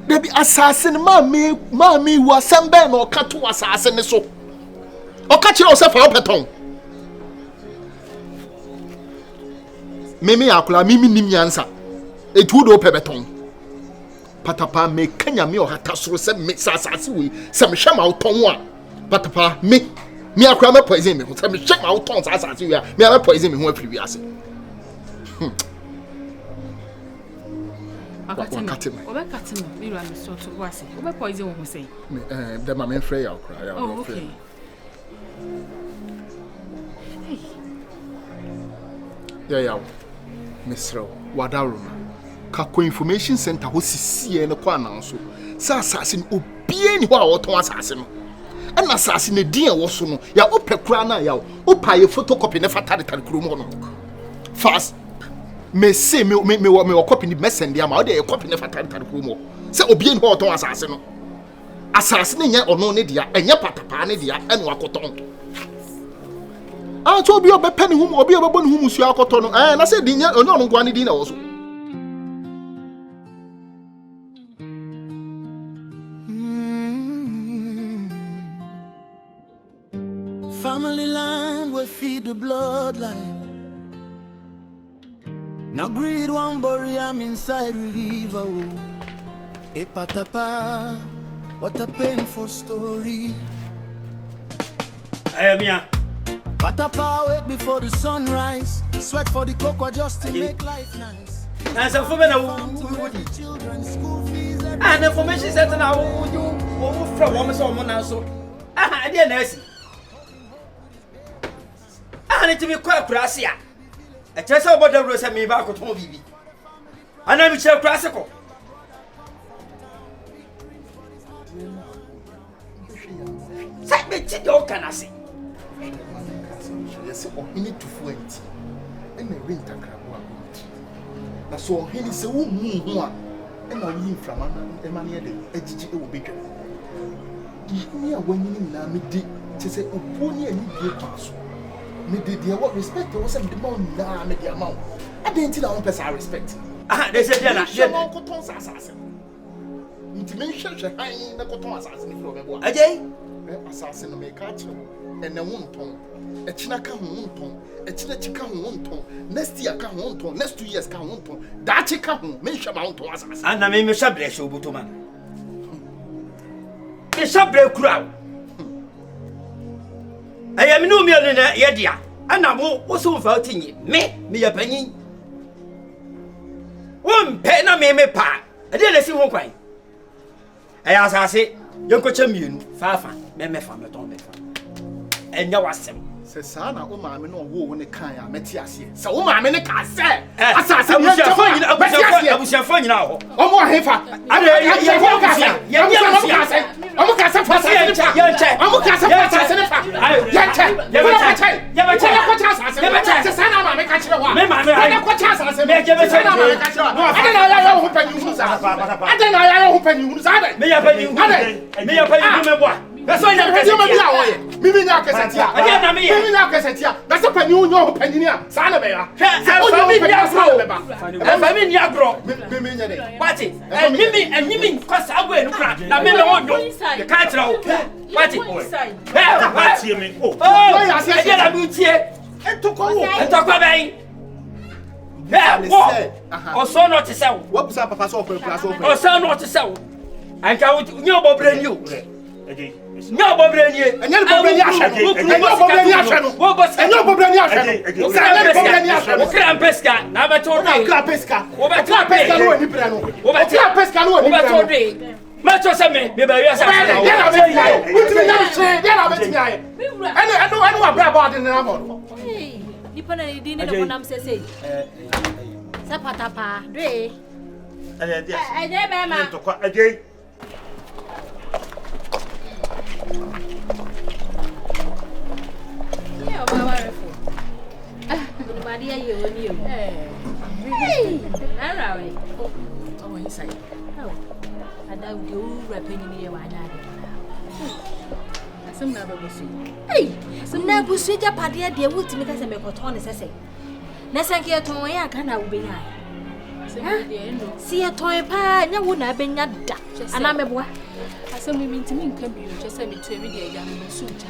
Debi assassin ma me wo asembe na okato assassin ne so. Okachi o se fa opeton. Mimi akula mimi nim nyansa. Etu do pebeton. Patapaa me kanya me ohata soro se me sasase we se me hwema oton a. Patapaa me akula me poison me ho se me hwema oton sasase we a me a me poison me ho afiri wi ase. Akatim. Oba katim. Me ran so to wase. Oba poison ho say. Me the ma me frey akula ya. Oh, okay. Yeah. Misro, wadaruma. Kako information center ho sisie ne kwa nan so. Sa assassin obie ni ho a woton assassin no. Na assassin ne din a wo so no, ya opekura na ya opa ye photocopy ne fatade tare kuro mo no. Fast. Me say me copy ni messenger ama o de copy ne fatade tare kuro mo. Se obie ni ho woton assassin no. Assassin nya ono ne dia, enye Patapaa ne dia, ene wakoton. Ah, to obi obepani hum obi obebo ni hum su akoto no na se din ono no kwa ni din na wo so. Family line we feed the bloodline. Now greed one bury I'm inside river. A Patapaa, what a painful story. I am here. Patapaa wake before the sunrise. Sweat for the cocoa just to make life nice. And some for me now. Children school fees. And information center now. You from woman so now so. I didn't know. I need to be quite crassy. I just saw about the rose and me back at home, baby. And I'm so classical. Say me to you, can I say? Yes, or he need to fluent. And a winter crab. That's so he is a woman who are and I mean from a man here, a GG will be good. Me a winning now, me did to say, oh, pony and you pass. Me did the what respect was a demand now, me the amount. I didn't tell our person I respect. They said, yeah, Uncle Tom's assassin. Intimation, I na koton assassin from Ebo. Ajay, assassin make catch and a wonton. A chinaka wonton, a chinachika wonton, next year can wonton, next 2 years can wonton. That chicken mention mountain assassin. and I mean, Mr. Bless you, Butuman. Mr. Blake crowd. I am no millionaire, Yadia, and I was so voting me a penny. One pen I may pa. I didn't see one cry. As I say, you could champion, Fafa, Meme from the Tombe. And you was him. Sana, oh, mamma, no war when the kind of Metias. So, oh, mamma, I can't say. I was your phone now. Oh, more heifer. I'm that's why I'm that's a penny, no penny, Sanabella. What it? And you mean, cause I will crack. I mean, I want you. The catch out. What it? What's you mean? Oh, I said, I'm good here. And took away. Or so not to sell. What was up, Papa? Or so not to sell. And count your brand new. No problem here. And no problem here. And no problem here. What was and no problem here. What can pesca? Never told me. Pesca. What pesca no ni brano. What pesca no ni brano. Macho same. Me ba yasa. I know about the number. Hey, nipa na di ni no nam sese. Sa patapa. Dwe. Ade be ma. To kwa ade. Yeah, powerful. Maria, you. Hey, all right. Oh, inside. Oh, I don't do rapping in your some never was. Hey, some never was a padia, dear wood to make us a mecoton, as I say. Nasankia Toya can I be high. See a toy pa, you wouldn't have been that. And I'm a boy. I saw me mean to me, come you just send me to every day, young suitor.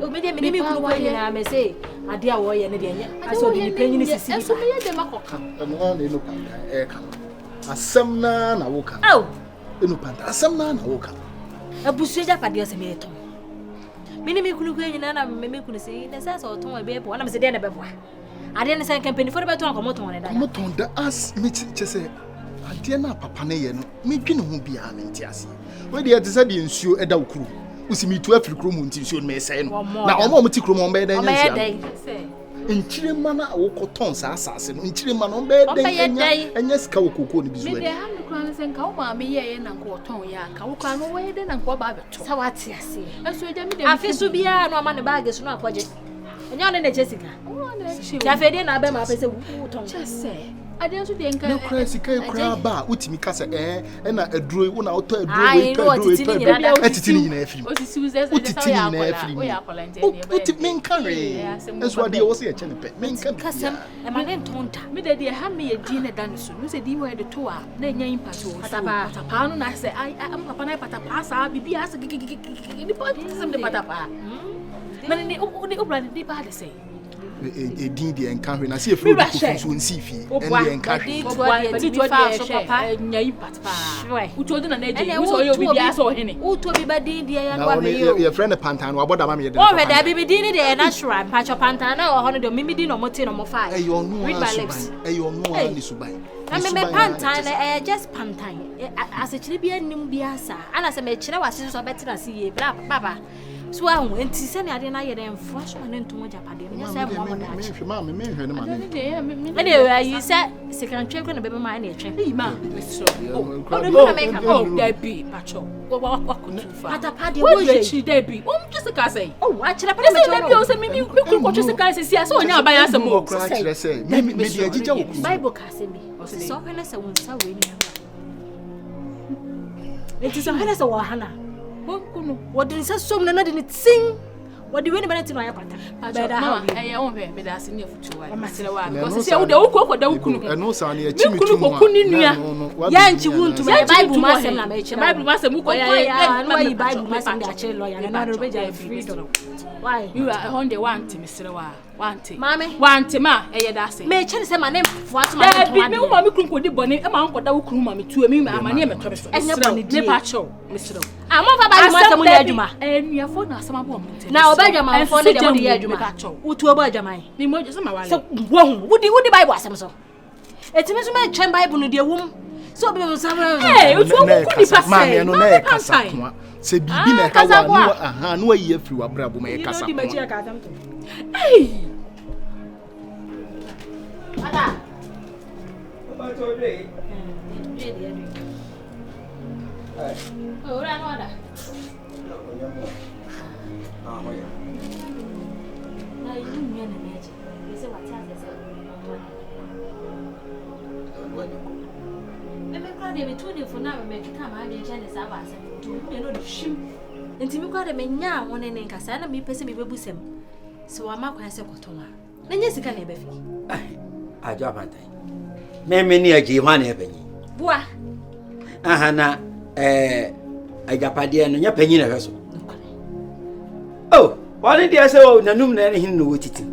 Oh, maybe I may say, I dear warrior, and I saw the penny is a so many of them are come. And one they look at air come. A sumner, I woke up. Oh, no panta, a sumner, I woke up. A bushja padios a meto. Many could go in and maybe could say, the sense or Tom, a baby, one of the dinner before. I didn't say campaign for about 2 more on it. I'm not on the ass, Mitch, say. I dear not Papa, me pin won't be an intiacy. Where the other said, ensure a dog crew. We see me 12 crew until you may say no. Now, I'm on the crew on bed and in Chirimana or Coton's assassin, in Chiriman on bed and yes, Kawako is with the and Kauma, me and Uncle Tonya, Kawaka away then and go by the top. What's I see? I feel to be a no man bag is not project. And you're in a Jessica. Jaffe didn't have my face. Just say. I don't think no crazy crab, which me cassa air and a drew one out to a drew. What is main carry? That's what they also a chenepet. Main custom, and my name Tonta. Me, they have me a dinner done soon. You said you were the tour, then your impact. Patapaa, and I say, I am Papa Patapaa, I'll be asked the Patapaa. Many open the party say. A deed and carry, and I see a fruit soon see fee and carry. Who told an edge? I saw him. Who told me about your friend a pantan or what am I? Already, I be dinner there, natural, patch of pantana or 100 mimidin or motin or mofai. Your no one is to buy. I remember pantine, just pantine. As a Chibian Nimbiasa, and as a match, I was so better to see Baba. So I went to send I didn't fresh one into my Japan. Anyway, you said second trip going to be my nature. Oh, there be Pacho. What could you find? Patapaa, what did she there be? Oh, just a casse. Oh, watch it up. I said, maybe you could watch the guys and see us on your buy us some more. Bible cassing. So when I said, once I win. It is a Hannah. What did it say? So many didn't sing. What do you mean to my pata? I own her, but that's in your future. Because say, "Oh, go down." And no son, you're Yanchi to my Bible, Master, Bible Master, Mukoya, Bible Master, and lawyer, and another freedom. Why? You are on the one to Mr. Want Mammy, want ma, that's it. May chance my name for my mammy could be bonnet, among what I would come to me, my name, and the pacho, Mr. I'm over by Master, and your phone has some woman. Now, Benjamin, for the Yajuma, who to obey Jamai. The emergency, so, would the Bible was so? It's a Mr. Chan Bible, dear woman. So, hey, it's a say bibi na kawa aha no ayi afiri wabrabo me kasa hey ada baba to dey ora no ada hoya na yu mi na meje ese wati ase me kwa de betuni fo na me kita ma de chane sa ba ase to me no de hwim enti me kwa de me nya won ne nkasa na me pese me bebusem se wa ma kwa ase kotoma na nya sika na e be fi ai ajo abantai me ni agi hwa na e banyi bua aha na agapade no nya panyi na hweso oh wani dia se o nanum na ne hin no wotiti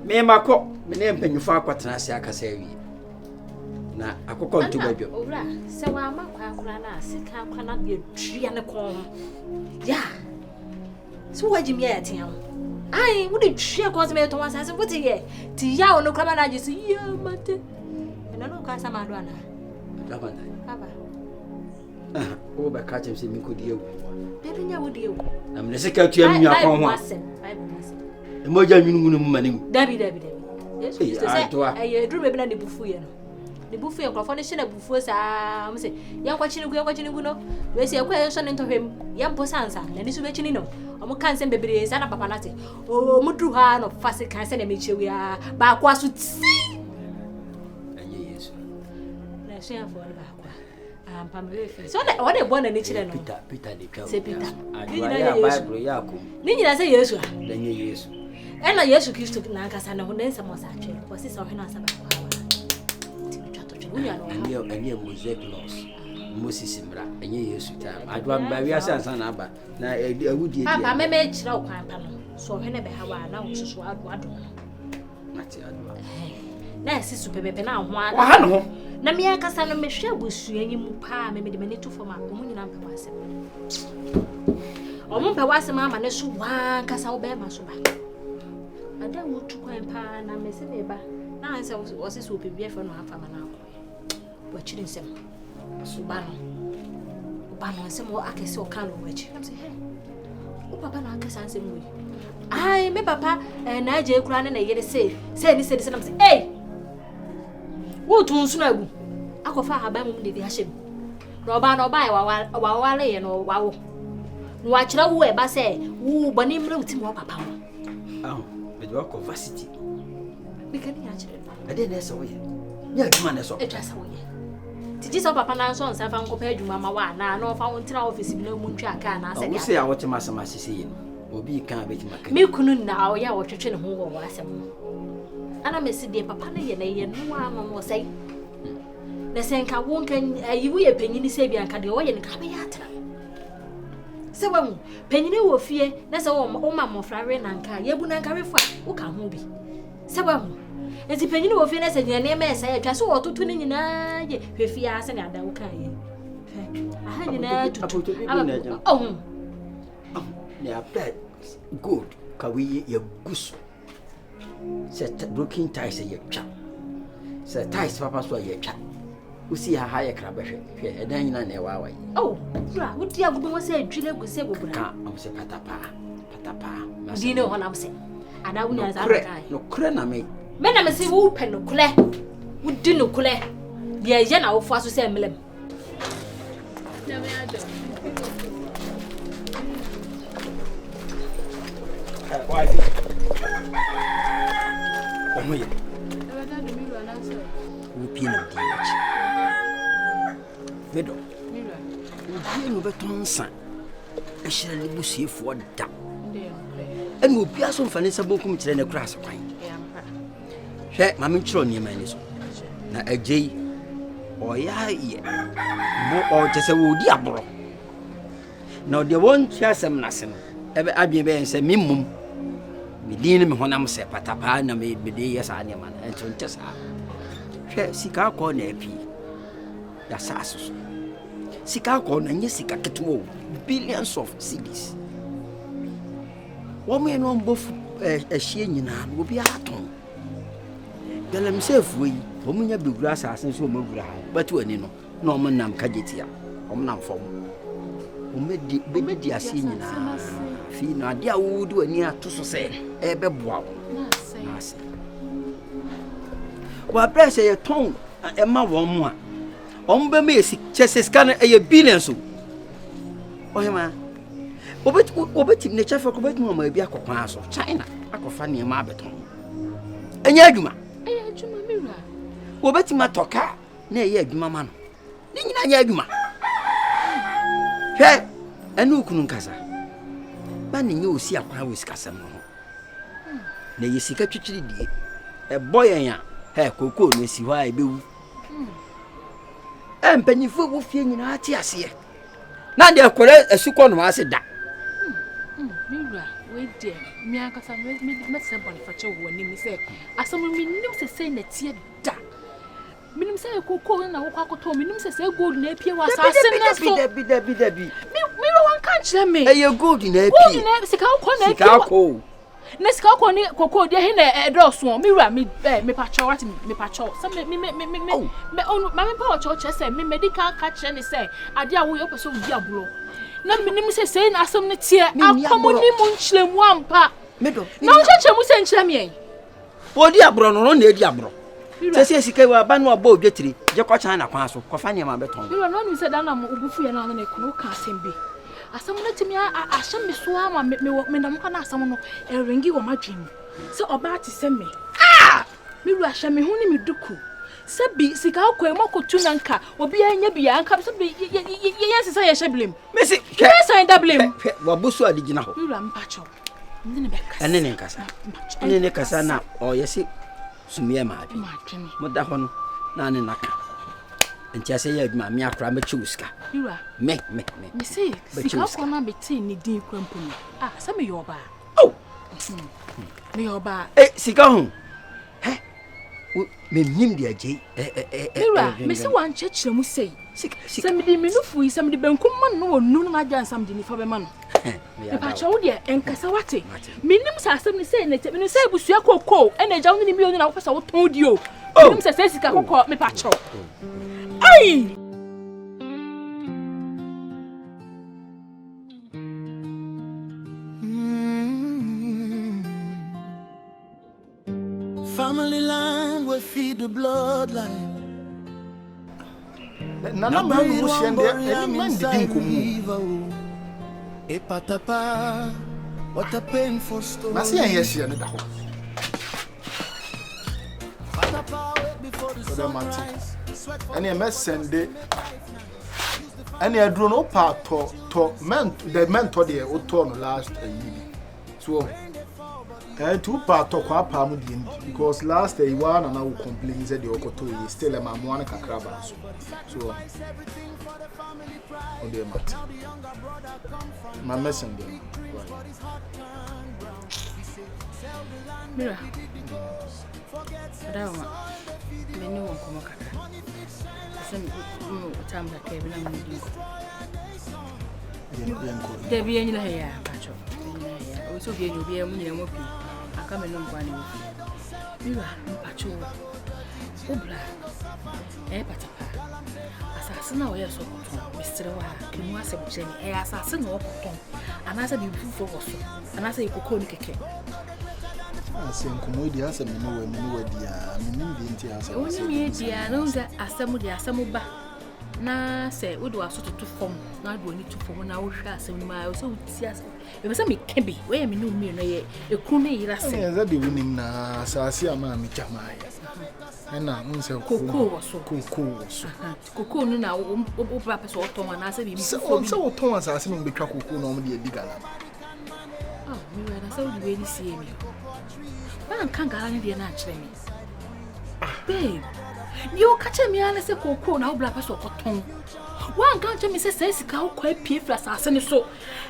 me makọ me ne mpanyufo akọtena ase akasa wi na akokọ nto badwo owura se wa ma kwa akura na sika akwa na de tria ne kon ya so wajimi ya tian ai wo de tria kon se me to wasa se futi ye ti ya ono kra na jisu ya mate na no ka sama do ana abanda baba o ba ka chem se mi ko die wu bebe nya wo die wu na me sika tu am nwa kon ho emoja nwunu mu manim dabi yes so say eh duru bebe na de bufu ye no de bufu ye nkrofo ne hye na bufu sa am se yan kwa chini gu no we se ekwa ye so ne ntohwem yan po sansa na ni so be chini no omo kan se bebere sa na papa na te o mu duru ha no fase kan se na me chewi a ba kwa so ti anye yesu na so ya fo ba kwa pamwe fe so na wona bo na ni chire no peter de twa se peter ya bible ya ko ni nyina se yesu a danye yesu ena yesu kristo na nkasa na ho nensa mo sa atwe ko si so hena sa ba kwa anye Mosaic laws Moses mra anye yesu ta adwa mba wi asansa na aba na awudie papa meme kira okwan pa no so hene be hawa na wo susu ado mate adwa na esi su bebebe na ho ada wa ha no na me akasa no mehwe abusu anyi mu pa meme de mani to foma omu nyina mpa wasem omu mpa wasem ama ne so wa nkasa wo be ma so ba ada wo tu kwan pa na mese me ba na anse wo se so bebie fa no afa ma na akọ wachiri nsem subano nsem wo akese o kan wo achi am say hey o papa na akese nsem wo ai me papa na aje kura ne na yere say ni say am say hey wo tun su na gu akofa haba mu de bi ahyem no ba wa wale ye no wawo no wa kira wo e ba say wo bani mra uti mo papa wo me do conversity me kan ya kira ade na so wo ye nya adwuma na so e trasa wo ye tiji so papa na so nsa fa nkopa adwuma ma wa na no fa wontra office bi na mu ntwa aka na se ya wo se ya wote masama sisi yi obi kan abeti maka me kunu na o ya wo twetwe ne ho wo asem ana mesi de papa na ye no ama sai na senka wonkan ayiwu ye panyini se bi anka de wo ye ne ka be ya atra se wa mu panyini wo fie na se wo ma mofrare na nka ye bu na nka refu a wo ka ho bi se wa mu enti panyini wo fie na se nyane me se ya twa so wo tutu ni nyina ye hwefie ase na ada wo kan ye aha nyina tutu ne apet good ka we ye gusu set broken ties ye twa set ties papa so ye twa usi ha ye kra behwe hwe edan nyina na e wa wayi bra wo dia gudu wo se adwile gu se gobra ka am se patapaa di ne ho na am se ada wo nya za kai no kre na me na me se wo pe no kule wo di no kule dia ye na wo fo aso se mlem na me ado wife omoye Pina diachi. Medo. Mira. No betonsa. E shira ni busie fo da. ɛna obi aso mfa ne nsa bokum kyerɛ ne kura ase kwan hwɛ ma me nkyerɛ nneɛma ani so na agye ɔyɛ yɛ bo ɔkyɛ sɛ wɔdi aboro na ɔde wɔn tua asɛm n'ase no ɛbɛ adwene bɛyɛ sɛ me mmom me din ne me honam sɛ patapaa na me de yɛ saa nneɛma no ɛnto nkyɛ saa hwɛ sika akɔ na api da saase so sika akɔ na nyɛ sika ketewa billions of cedis wɔn yɛ no mbɔfu ahyia nyinaa no obi atɔn galamsɛfoɔ yi wɔn nya bewura asase nso wɔn awura ha bɛto ani no na wɔn nam kagyetia wɔn nam fam wɔn bɛdi ase nyinaa fi na ade a wɔdi wani ato so sɛ ɛbɛboa wɔn n'ase wɔabrɛ sɛ yɛtɔn ɛma wɔn mu a wɔn bɛma yɛ kyɛ sɛ sika no ɛyɛ billions o ɔhema wɔbɛtumi ne kyɛfɛ kɔbɛtumi ɔma bi akɔkwan so China akɔfa nneɛma abɛtɔn ɛnyɛ adwuma mewura wɔbɛtumi atɔ kaa na ɛyɛ adwuma ma no ne nyinaa nyɛ adwuma hwɛ ɛne okunu nkasa ba ne nyɛ osi akwan wɔ sikasɛm no ho na yɛ sika twitwiri die ɛbɔ yɛn a kokoo no si hɔ a ɛbɛwu mpanyinfoɔ wɔ fie nyinaa te aseɛ na deɛ kɔrɛ asukɔ no ase da mewura wei deɛ me ankasa mɛsɛ bɔnefakyɛ wɔ anim sɛ asɛm menim sɛ sɛ na tie da menim sɛ kokoo na wokɔ akɔtɔ menim sɛ sɛ gold na apie wɔ asase na so dabi mewura wanka nkyerɛ me ɛyɛ gold na apie gold na sika wokɔ na apie wɔ na sika wokɔ ne kokoo deɛ he na ɛdɔɔso mewura mepakyɛw ate mepakyɛw sɛ ma mepa ɔkyɛw kyerɛ sɛ memedical ka kyerɛ ne sɛ ade a woyɛ wopɛ sɛ wodi aboro na menim sɛ sɛ na asɛm no teɛ akɔmɔ ne mu nkyerɛmu ampa na wokyerɛkyerɛ mu sɛ nkyerɛ me wɔdi aboro no na ɛdi aboro sɛ sika wɔ aba no ɔbɔ odwetiri gye kɔkyɛn na kwan so kɔfa nneɛma bɛtɔn mewura no anim sɛ da na obufu yɛ no ano na ɛkono woka asɛm bi asɛm no tumi ahyɛ me so ama menam ka na asɛm no ɛrengi wɔ m'adwene mu sɛ ɔbaa te sɛ me mewura hyɛ me ho ne me duku sɛ bi sika akɔ mu akɔtu na nka obi anya bi anka sɛ bi yɛ sɛ yɛ hyɛ blame mesi yɛ sɛ da blame wɔbo so adi gyina hɔ mewura mpakyɛw ne bɛkasa ɛne ne nkasa ɛne ne kasa na ɔyɛ sɛ sumie ma adwene moda hɔ no na ne naka nti asɛ yɛ adwuma me akora mɛkyɛ wo sika mewura me sɛ sika akɔ no abɛtee ne din krampo no sɛ meyɛ ɔbaa meyɛ ɔbaa sika ho menim de agye mewura mesi wankyerɛkyerɛ mu sɛ sɛ mede me nufu yi sɛ mede bankum ma no wɔ nu no magya nsam de nifa bɛma no mepakyɛ wo deɛ ɛnkasa wate menim sɛ asɛm ne sɛ nɛkyɛ menim sɛ abusua kokoo ɛna agya wo ne ne million na wopɛ sɛ wotɔn di o menim sɛ sɛ sika kɔkɔ mepakyɛw ai Family line will feed the bloodline. Nana man who send there, man didn't come. A Patapaa, what a painful story. I see yes, you know. Patapaa wait before the sunrise. And a mess send it. And I drew no part to the mentor there would turn last a year. So. Two part to Kwapam because last day one and I will complain that the Okoto is still a Mamuana Kakraba. So, oh dear, Matt. My messenger. Mira, Dama, the new one come back. Some time that Kevin and me. There be any here, Pacho. Also, you'll be a million. Come and one. You are Pacho. Obla. Patapaa. Assassin, now, yes, Mr. Can you ask a Jenny? Assassin or Tom? And I said, you for us. And I say, you could cake. I say, Commodia, as a minute, dear. Only me, dear, knows that Assamu na say we do a sort of to form, not we need to form now, 7 miles. So, it was a me can be where me no me a crony. That's that the winning now, so I see a man, Jamai. And now, Coco was so Coco now, Papa or Tom, and I said, so Thomas, I seem to be Coco normally a digger. Oh, me when I saw you really see me. Man can't go on the natural me. Babe, you catch me and I say cocoa now black as a cotton. One can't me says how quite pay for assassin so.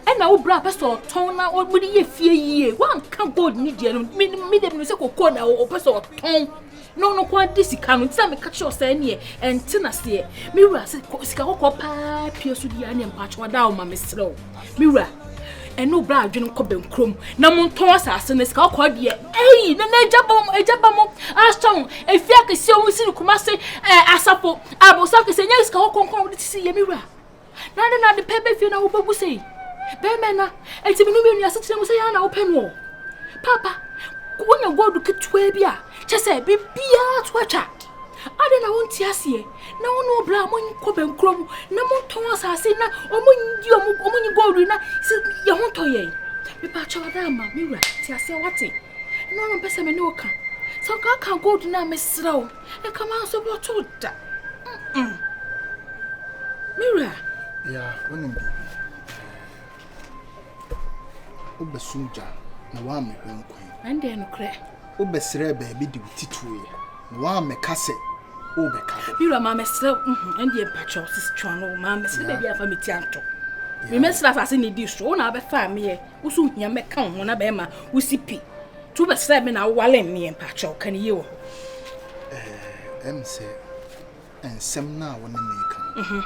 And now black as a tongue now or would ye fear ye. One can't go need you, me them say cocoa now or pass or tongue. No, quite this can some catch your say and tenacity. Mira said, Scout pie, pierce to the onion patch one down, my Miss Slow. Mira. And no brad, John Cobben Crum. No toss us in the skull called ye. Eh, the Jabamo, Ashton, a fiac is so we come say, Asapo, Abosaka, say, yes, go come to see a mirror. None of the paper feel now, what we say. Bemana, and to me, you are such a say, an open wall. Papa, when you go to Kitwabia, just say, be to a chat. I don't know what you see. No, blah, when Cobben Crum, no more Thomas, I say, or when you go, Rina, you won't toy. Me patch over there, Mira, Tia say what it. No one person me no can. So I can't go to now, Miss Slow, and come out so what to that. Mira. Yeah, when be. Obesuja, no one me queen. And then cray. Obesre baby do titue. No one me casse. Obeka. Mira, Mamma Slow, and the patch is strong, Mamma, baby, I me tianto. We must laugh as any dish, one other family, who soon ya make count one abema, who see pea. 2 by 7 are walling me and patcho, can you? Say, and some now when they come.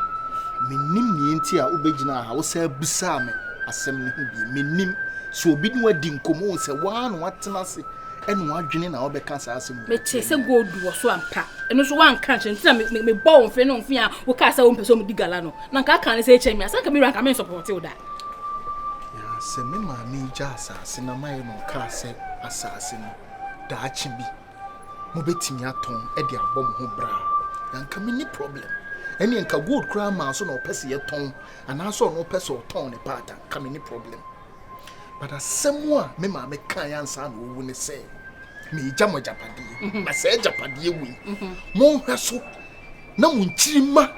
Minim Yentia Ubejina, I was a busame, assembly be minim, so bidden wedding common, say one what tenacity, and one gin our becas as him. Me chase a gold was one pack, and also one country, and some make me bone for no fear, who cast our own person with the galano. Nanka can't say, change me, I can be rank, I support you that. Yeah, say me, mammy, jassa, cinema, no car, say assassin, Dachibi. Mobetimi aton e de abom ho bra yanka mini problem eni enka gold kra ma so no pese ye ton ana so no pese o ton ne pata ka mini problem but asemu a me ma me kan yansa na owu ne se me jamo japade na se japade wi mo hweso na mo nchirima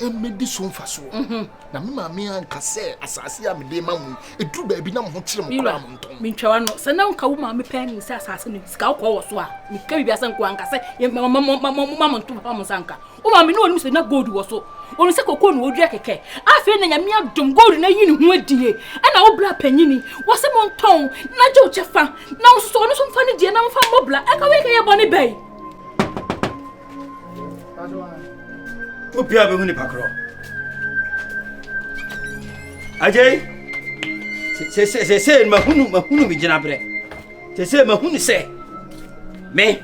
emedi so mfaso na me ma me anka se asase a me de ma mu eduru ba bi na mo ho kire mo kra mo nton me ntwa no se na nka wo ma me pan se asase no sika wo so a me ka bibia se nko anka se mama nto papa mo sanka wo ma me no oni se na gold wo so oni se kokko no odua keke afi na nyame adom gold na yi ne ho adie e na wo bla panyini wo se mo nton na je o chefa na wo so no so mfa ne die na mfa mo bla e ka we ka ye bone bai Upia be huni pakro. Ajay. Se mahunu mi jina bre. Se mahunu se. Me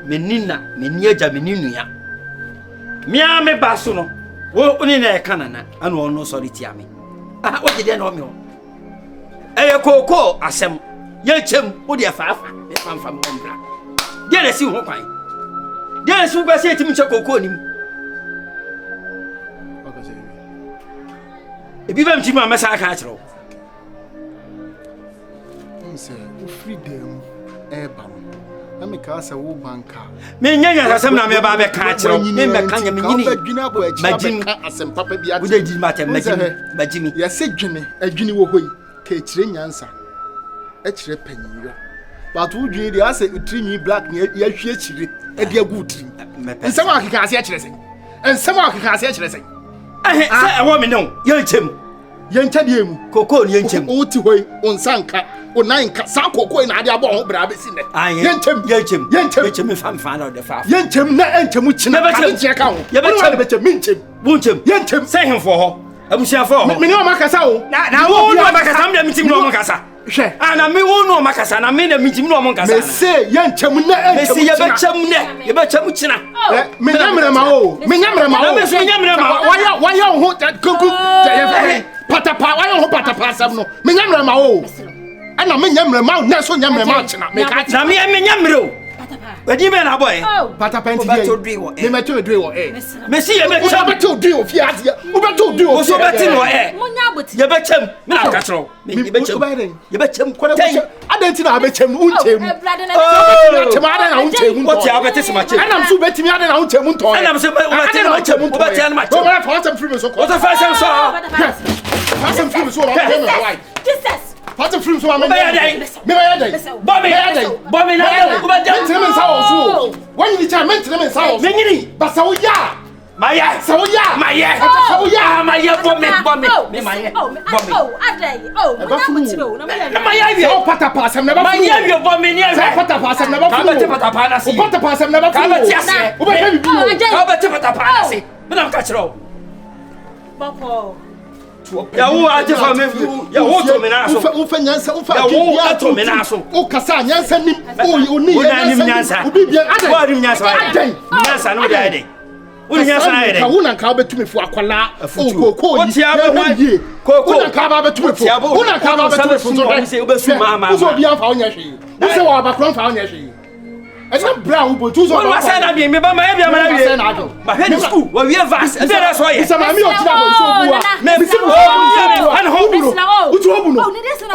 nina, me nieja me ninuya. Mia me baso no. Wo oni na e kanana, anu ono sorry tia me. Ah, wo gede na o me ho. Eye koko asem. Ye chem, wo de afaafa. Me famfa mo mbra. De na si ho kwan. De na si wo ba se timi che koko nim. Ebi bam ti ma mesa aka achiro. Say, freedom, eba. Na me ka sa wo banka. Me nyanya asem na me ba be ka achiro. Me me ka nya me nyini. Majimi asem papa bi ati. Wo de di matem majimi. Ya se dwene, adwini wo hoyi. Ka echire nyansa. Echire panyiwa. But wo dwene de ase utrinyi black ne ya hwie chire. E de agu utrin. Nsema akeka ase achire sen. Nsema akeka ase achire sen. Say I want me no. Yenchem. Yenchade mu. Koko ni yenchem. O ti hoyi, on sanka, o nanka, sa koko na ade abo ho bra be sin ne. Yenchem fam na de fa. Yenchem na enchem china. Ka je ka ho. Ye be chem. Yenchem. Say him for ho. Abusia for ho. Me ne o makasa o. Na wo no makasa, am da mitim no makasa. Hwe. Ana me wo no makasa, na me na mitim no makasa. Me say yenchem na enchem. Me say ye be chem china. Me nyamre ma o. Me nyamre ma o. Me say nyamre ma. Why ho kuku. Patapaa, why you patapaa sam no? Me nyamre ma o. Ana me nyamre ma na so nyamre ma china. Me ka na me nyamre o. Patapaa. Wadi be na boy. Patapaa nti me meto dwe wo Me see ye me cham beto dwe o fi ade. Wo beto dwe o so beti no Munya aboti. Ye be chem. Me ka tro. Me be chem. Ye be chem. Adenti na be chem unchem. Chem ade na unchem. What ya beti se ma chem. Ana so beti mi ade na unchem nto. Ana so beti na chem. Wo beti na ma chem. Wo fa some free me so ko. What the first so? Fa some free me so. Jesus. What the film so I'm Me ya dey. Bomb na dey. Ku ba dey. Mentene men sawo so. When you tell mentene men sawo. Me nyini. Ba sawo ya. Maya. Sawo ya. Maya. Sawo ya. Maya bomb me. Me Maya. Adai. Oh, me na mutiro. Na Maya wi. Sawo Patapaa sem never. Maya wi bomb me ni e. Sawo Patapaa sem never. Ka ba te Patapaa na si. Patapaa sem never. Ka ba ti ase. Wo ba heavy bi. Ka ba te Patapaa na si. Me na ka kire o. Boko. Ya wo ate fa me. Ya wo to me na so. Unfa nyansa unfa. Ya wo ato me na so. O kasa nyansa nim. O ni nyansa. Obi bia adai. Wo nim nyansa. Adai. Nyansa no dey adai. Wo nyansa na adai. Ka wo na ka be tumi fu akwala. Koko. Wo tia be Koko. Wo na ka ba be tumi fu. Wo na ka ba be tumi fu. So say obesu mama. Wo so bia fa onya hwe. Wo se wa ba kron fa onya hwe. Esa bra wo bo tu so. Wo wa say na bi me ba ma e bia ma na wie. Ma he ni school. Wo wie vas. E dey so ye. Isa ma mi o tira bo so buwa. Me Bisi bo. an ho bu. Utu obu no.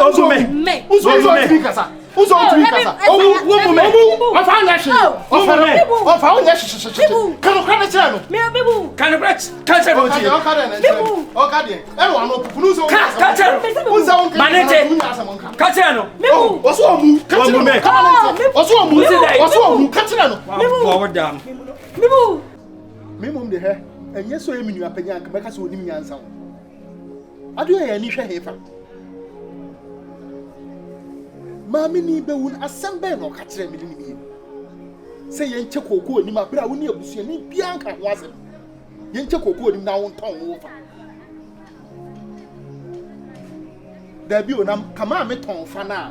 Ozo me. Uzo tiri kasa. Uzo tiri kasa. Wo mu me. Wa fa onya hwe. Wa fa onya hwe. Kan o kan chere no. Me bebu. Kan brach. Kan chere no ti. O ka de na chere. O ka de. E wo no pupunu so. Ka chere. Unza on. Manete. Ka chere no. Oh, what's wrong with you? What's wrong with you? What's wrong with you? Catch it. Forward down. Bibu. Me mum de he. Enye so emi nua panya anka meka so onim nyansa wo. Adu ye ni hwe hefa. Mami ni be won asem be no ka kire me ni mi. Se ye nche kokoo onim abra wo ni abusua ni bia anka ho asem. Ye nche kokoo onim na wo nton wo fa. Dabi onam kama me ton fa na.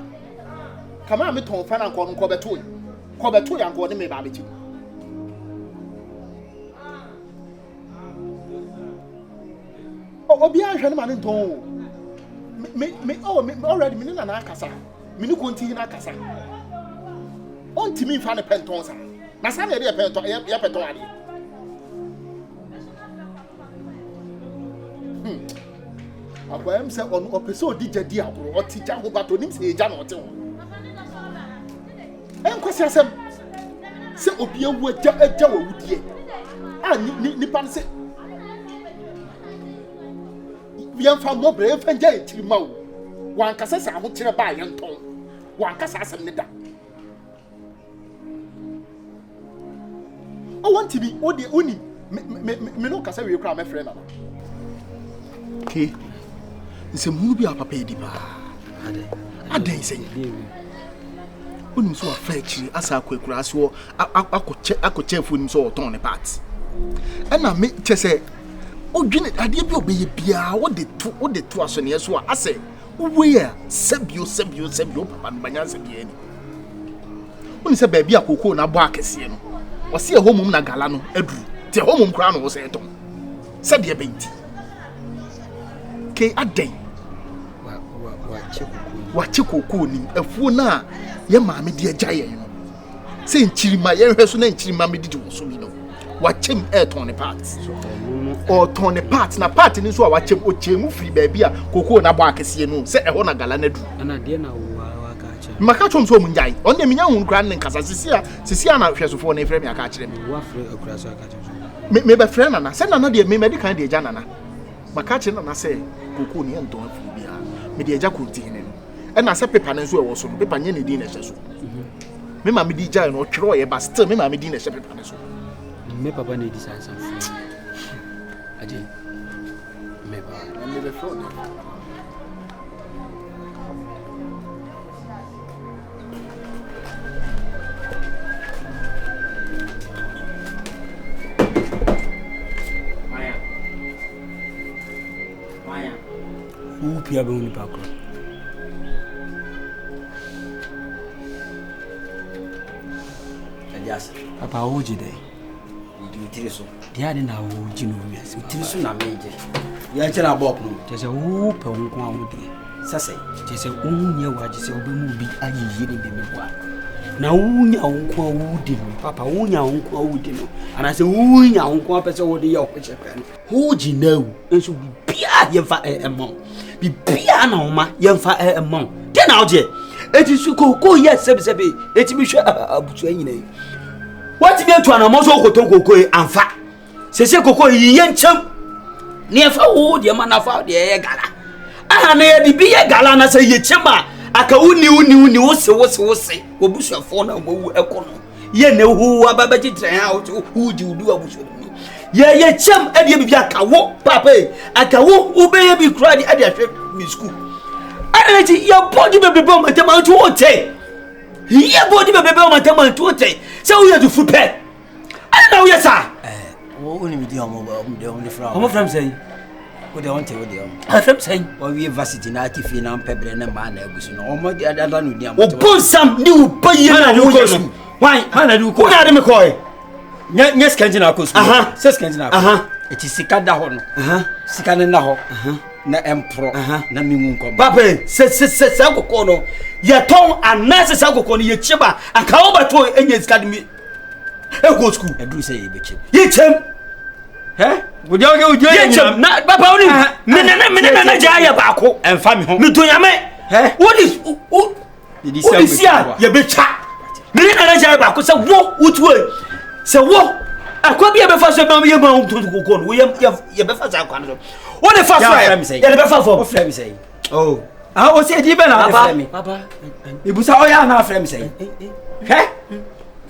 Kama me ton fa na nko beto. Ko beto ya nko ne me ba bechi. Obi an hwe ne ma ne nton. Me already me na akasa. Me ni konti na akasa. On timi fa ne penton sa. Na sa na e penton ya penton ade. Akwa em se on opese odi jadi agoro oti ja ho bato nim se eja na ote ho. En kwasi asem se obi ewu eja wa wudie. Ah ni pan se yɛn fa mɔbrɛ yɛn fa gya etiri ma wo wan kasa sa ho kyerɛ ba yɛn tɔn wan kasa asɛm ne da o want bi o de oni me no kasa wie kra me frɛ na ke nse mu bi a papa edi ba adan sɛ onim so afa akyiri asa akwakura ase akɔkyɛ fo nim so ɔtɔn ne part ɛna me kyɛ sɛ odwene adeɛ bi obeye bia wo de to asone so a asɛ we a sabio papa no banyansa bia ni woni sɛ baabi akoko na bɔ akɛse no wɔse ɛhomum na gala no aduru te ɛhomum kra no wo sɛ ɛtɔn sɛ deɛ bɛnti ke adan wache koko nim afuo na ye maame de agya yɛ no sɛ nkyirima yɛ hwɛ so na nkyirima me didi wo so mi no wachem ɛtɔn ne part o tɔn ne part na part ni so a wachem o chemu free baabi a koko na bɔ akɛse no sɛ ɛhɔ na gala na du ana de na wo aka kyerɛ maka twom so munjai on de menya hun kra ne nkasa sisia na hwɛsofo na efrɛ me aka kyerɛ me wa frɛ akura so aka kyerɛ me be frɛ nana sɛ nana de me di kan de agya nana maka kyerɛ nana sɛ koko ne ɛntɔn free bia me de agya kontin ne ɛna sɛ paper ne so ɛwɔ so no paper nye ne din na ɛhyɛ so me ma me di gya no ɔtwerɛ ɔyɛ ba still me ma me din na ɛhyɛ paper ne so me papa ne di sa sam ade me ba me be frɛ no pia be uni pa kro Adias papa oji dai di tiri so dia de na oji no wi ase tiri so na meje ya kira bop no tese wo pe wo nko awo de sase tese wo nya wa je se obe mu bi ayiyi ni be me bua na wo nya wo nko awo de no papa wo nya wo nko awo de no ana se wo nya wo nko apese wo de ya ko chepe no oji na wu enso bia ye fa emom bibia na oma yemfa emon de na oje eti su koko ye sebsebe eti bi hwe abutu anyina yi wati bi etu ana mo so koton koko yi amfa sese koko yi ye nchem ne fa wo de ma na fa de ye gala aha na ye bi ye gala na say ye chema aka uni wo se obusu afo na obu ekono ye ne hu ababa gitren ha hu ji udu abusu ye chem ade bi aka wo papa aka wo ubeye bi kra de ade ahwe mi school ana ti ye body be be o matema to ote ye body be be o matema to ote say wo ye to fu pe ana wo ye sa wo ni mi di omo de omo fra omo from say wo de on te wo de on from say wo wi varsity na atifi na pebre na ma na agusu no omo de ada no di am o bonsam ni wo paye na wo go school why na do ko na de me koy nya skanji na ko school se skanji na ko eti sika da ho no sika ne na ho na empro na mimu nko papa se kokko no ye ton anase se kokko no ye chiba aka wo bato enye sika de mi e go school e do say ye be chem ye chem Would you na papa oni me na jaya ba ko emfa me ho me to yame what is ye be cha me na jaya ba ko se wo utwe se wo akwa bia be fa so ba ye ma to kokko no ye be fa za akwa no wo ne fa so ye be fa for o frame say oh o se di be na frame papa ibusa o ya na frame say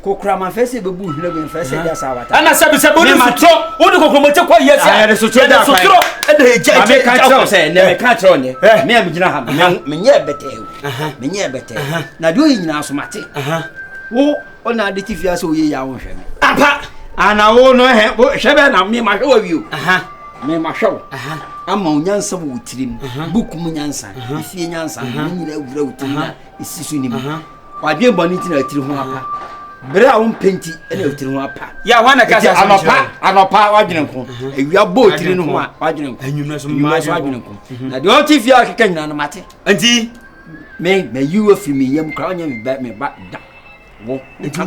kokra ma fese be bu hira be fese dia sa wata ana sabi bodi sutro wodi kokro mo te kwa yes ya de sutro da sutro e de ja me kan tro say ne me kan tro ne me am gina ha me nye bete na do yi nyina so mate wo ona de tifia so ye ya wo hwe me apa ana wo no he wo hwe be na me ma hwe wa wi o me ma hwe ama onyansa wo tirim buku mu nyansa ifie nyansa me nyina awura utirim isisu nim wadwe boni ti na tiri ho apa bere a won penti ene otiri ho apa ya wana ka sa anopa wadwene nko ewia bo otiri no ho a wadwene nko anyumna so ma wadwene nko na de o ti fia akeka nyina no mate anti me you fi me yam kra onya me ba da wo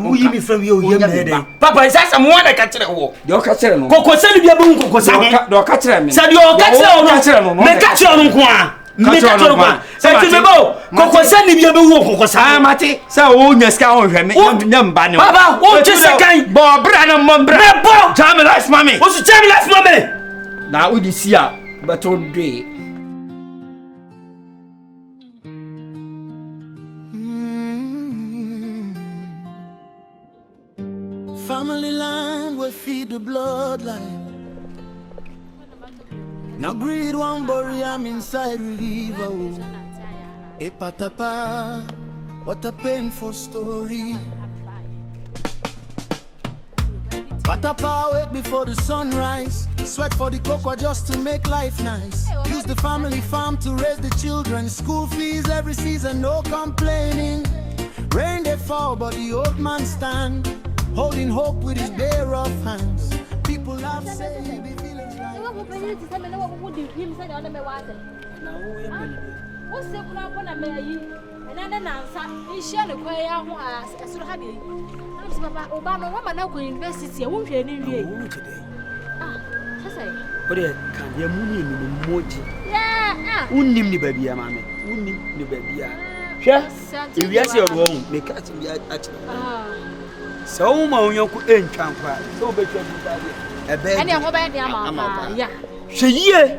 wu yi mi from you yam na de papa isa mo wana ka kire wo de o ka kire no kokosa ni bia be kokosa de o ka kire me sa de o ka kire no me ka kire no nko a me ka kire no sa ti me bo kokosa ni bia be wo kokosa mate sa wo nya ska on hwe me nyam ba ne baba wo ti sekan bo bra na mo bra me bo jam life mami wo su jam life mami na wo di sia beto dwe Family line will feed the bloodline. Now greed won't bury I'm inside river. A Patapaa, what a painful story. Patapaa wait before the sunrise. Sweat for the cocoa just to make life nice. Use the family farm to raise the children. School fees every season, no complaining. Rain they fall, but the old man stand, holding hope with his bare rough hands. People have said he be feeling like ode kan ye muni ni moji unnim ni babia mame unnim ni babia hwe ewiase odo wo me ka ti bia achi so wo ma onyanku entwan kwa so betwa bi ba ebe ene ho ba de ama ya hwe yie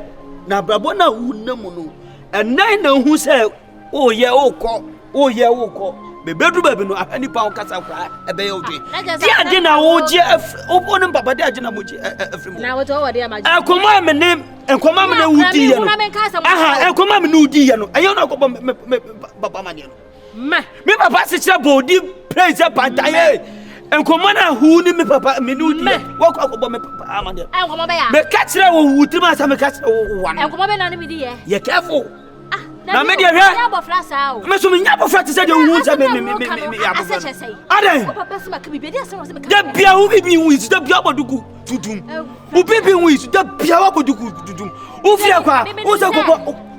na brabo na wunam no enan na hu se o ye wokọ bebedu baby no ahani pa okasa kwa ebe ye odwe di ade na wo je obo ne papa di ade na mo je afrimu na wo to wo de ama je ekoma me ne wudi ye no aha ekoma me ne wudi ye no eyo na akọbọ papa mane no me papa se kire bodi praise pantaye ekoma na hu ni me papa me ne wudi wo akọbọ me papa amane ekoma be ya me ka kire wo wuti ma sa me ka kire wo wa no ekoma be na ne mi di ye ye careful na me dia hwe ya bofra sa o me so me nya bofra te se de hu se me ya bofra adan papa se maka bibi dia se me da bia wo bibi hu is da bia bodugu tudum wo bibi hu is da bia wo bodugu tudum wo fia kwa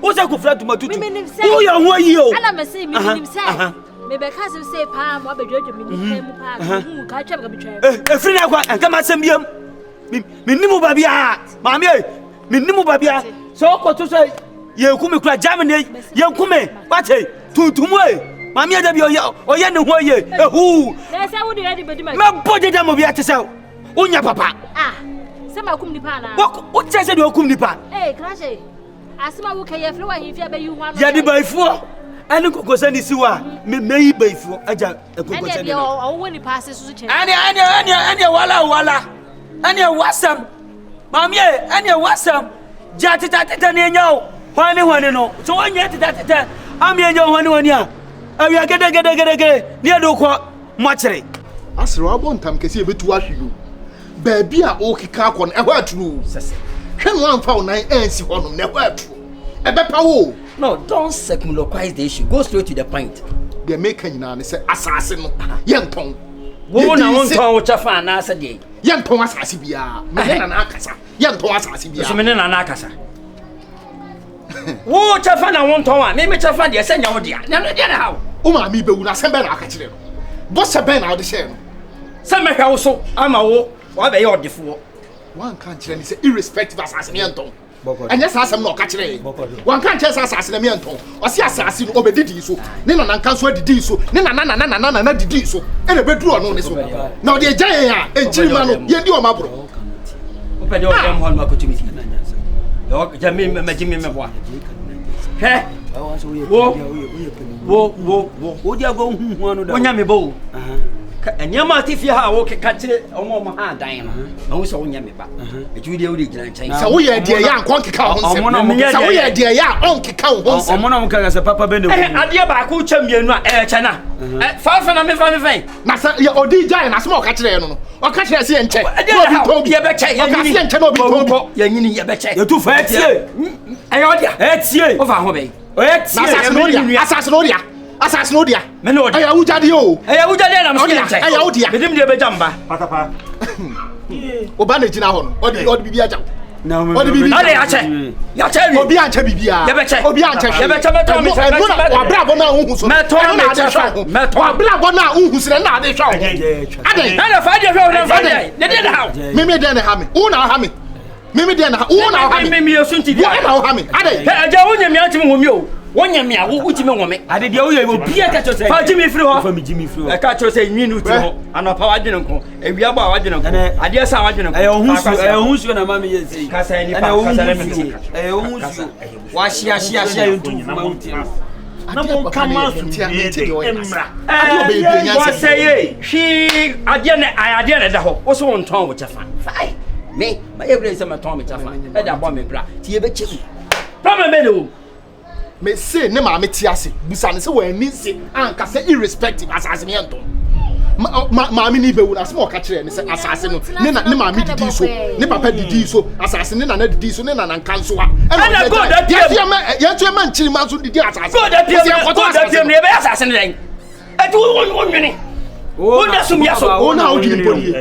wo se ko fra tuma tudum wo ya ho yi o ala me se mi nim se me be ka se pa mo abedwadwa mi nim mu pa hu ka twa me bitwa e firi na kwa enka ma sem biam me nimu ba bia maami e me nimu ba bia so ko to so ye kumi kura jamine ye kumi bate tuntumu e mami ada bi oye ne ho ye ehu na se wo de ready bedi ma me body dem obi ate se onya papa se ma kum nipa na wo che se de okum nipa crash Asma wo kay yefre wa hifia be yu ho ano. Ya di baifo. Ani kokosa ni siwa. Me yi baifo. Aja kokosa ni. Ene o wo ni pass so chen. Ani wala. Ani wasam. Mami ani wasam. Jatata ni nyao. Hwane no. So wanya tata. Ami nyao hwane a. Awia gede. Ni ado kwa mwachire. Asra abontam kesi ebetu ahwiyo. Baabi a o kika akon ehwa aturu. Sese. Hwen wan fa onan ansi honom na ehwa aturu. Ebepa wo. No, don't circumloquize the issue. Go straight to the point. They make nyina ne se asase no. Yenton. Wo na wonton wo chafa na ase de. Yenton asase bia. Me na akasa. Yenton asase bia. So me na akasa. Wo chafa na wonton a me chafa de se nya wo de. Na no de na hawo. O ma mi bewu na se be na aka kire no. Bo se be na wo de share no. Se me hwa wo so ama wo wa be ye odefo. Wan kan kire ni se irrespective asase ne yenton. Anya sa asem na oka kire. Wan kan kire sa asase ne yenton. O se asase no obedidi so. Ne na nan kan so adidi so. Ne na didi so. E na beduru ono ne so. Na o de gyan a enchiri ma no ye di o mabro. O pe de o dem ho no akotumi ti na nyansa. Yo ja me boa. He. Wo. O dia go hu no da. Onya me bo. Enyama atifia ha wo keka kire omo ha dan no. Na wo so onya me ba. Etu dia wo de gina nchen. Sa wo ye de ya ankon keka ho nsem. Sa wo ye de ya on keka ho nsem. Omo na mo kaka se papa be ne wo. Ade ba ko chambienu a chana. Fa na me fa. Na sa ye odi gyan na so o ka kire no no. O ka kire se ye nche. No bi ye be che. O ka se ye nche no bi to. Ye nyini ye be che. Ye tu fa etie. Ayo dia. Etie. O fa ho be. O etie. Assassin Odia. Me no dia. Aya wujade o. Aya wujade na me nche. Aya Odia. Me dim dia be jamba. Patapaa. Oba na gina ho no. Odi bibia jam. Na odi bibia. Ade ya che. Ya che wi. Obi anche bibia. Ye be che. Obi anche. Ye be che me to me. Wa bra bo na unhu so. Me to me. Wa bra bo na unhu so na ade hwa. Ade. Na fa dia hwa na fa dia. Ne dia ha. Me dia na ha me. Wo na ha me. Me dia na ha. Wo na ha me. Me yesunti dia. Wo na ha me. Ade. Aja wonya mi atimi ngomi o. Wonya mi a wo utimi ngome. Ade dia wo ye obi aka cho say. Fa jimi firi ho. Fa mi jimi firi ho. E ka cho say nwinu ti ho. Anopa wadwene nko. Ewia ba wadwene nko. Ade sa wadwene nko. Ohunsu na ma me ye sei. Ka say ni pa ka say me ti. Ohunsu. Wa hia yontu ma uti. Na mo kama su emra. Wa say hwi ade ne da ho. Wo so wonton wo chafa. Fai. Me, ma every say ma ton me chafa. E da bo me bra. Ti e be chemu. Problem be no. Me say ne ma me ti ase busa ne se wa ni se anka se irrespective asase ne ento ma me ni be wu na se mo ka kire ne se asase no ne ma me didi so ne papa didi so asase ne na didi so ne na nkan so a e na go da ya tu ma nchiri ma so didi asase go da piem ne be asase ne den e tu wonwene wo na sum ya so wo na odwini poni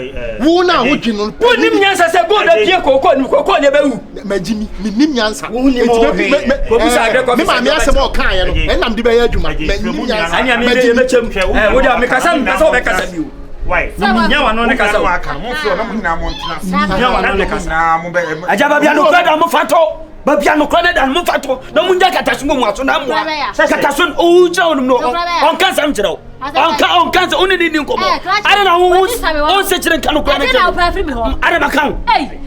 wo na odwini no wo nim nyansa se go da pie kokko ne be wu majimi mi nim nyansa wo nim ko bisa agre ko me ma me asem o kan ye no enam de be ya adwuma me nim nyansa anya me de me chem wo da me kasa wo be kasa bi o why nya wa no ne kasa wa kan mo so na mo hina mo ntena nya wa no ne kasa na mo be ajaba bia no kwada mo fato ba bia no kwada dan mo fato na mo nya kata sumo mo aso na mo kata so o cha onum no on kan sam chiro on kan so oni ni nkomo ara na wo on se chire kan kwada na ara ba kan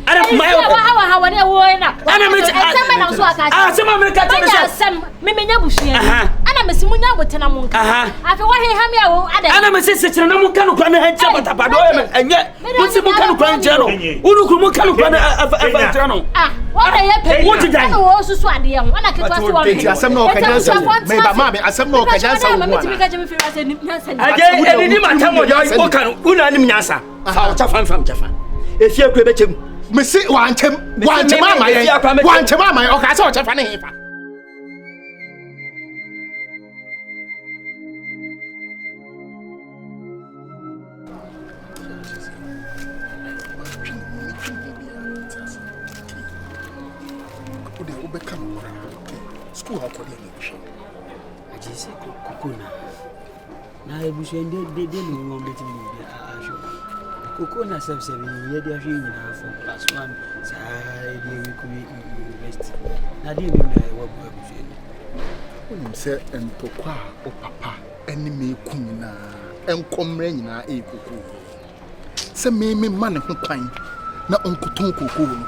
ara ma yo hawa ne wo na ana me sama na so aka sama me ka tene sam me menya bushia ana me simu nya botena mo nka afi wa he ham ya wo ada ana me se chire na mo kan kwada na hancha Patapaa do enye mo se mo kan kwada nje no unu ku mo kan kwada afa no wa na ye pe ana wo susu ade ye ho ana ketwa se wo me asem na o ka jansa me ba ma me asem na o ka jansa wo me timi ka jemi fi ase nyansa ni aje eni ma tamo yo o kan una nim nyansa fa o cha fam cha fa efie kure be chem me se wanchem ama o ka se o cha fa ne hefa school how to dey aje se kokona na ebusu de no mo beti mi bi asho kokona sebse bi ye dia hwe nyina fo plus 1 sai de wi ku university na de mi me wo bu ebusu onim se entokwa o papa eni me ku nyina enkomre nyina ekoko se me ma ne ho kwan na onkoton kokoko no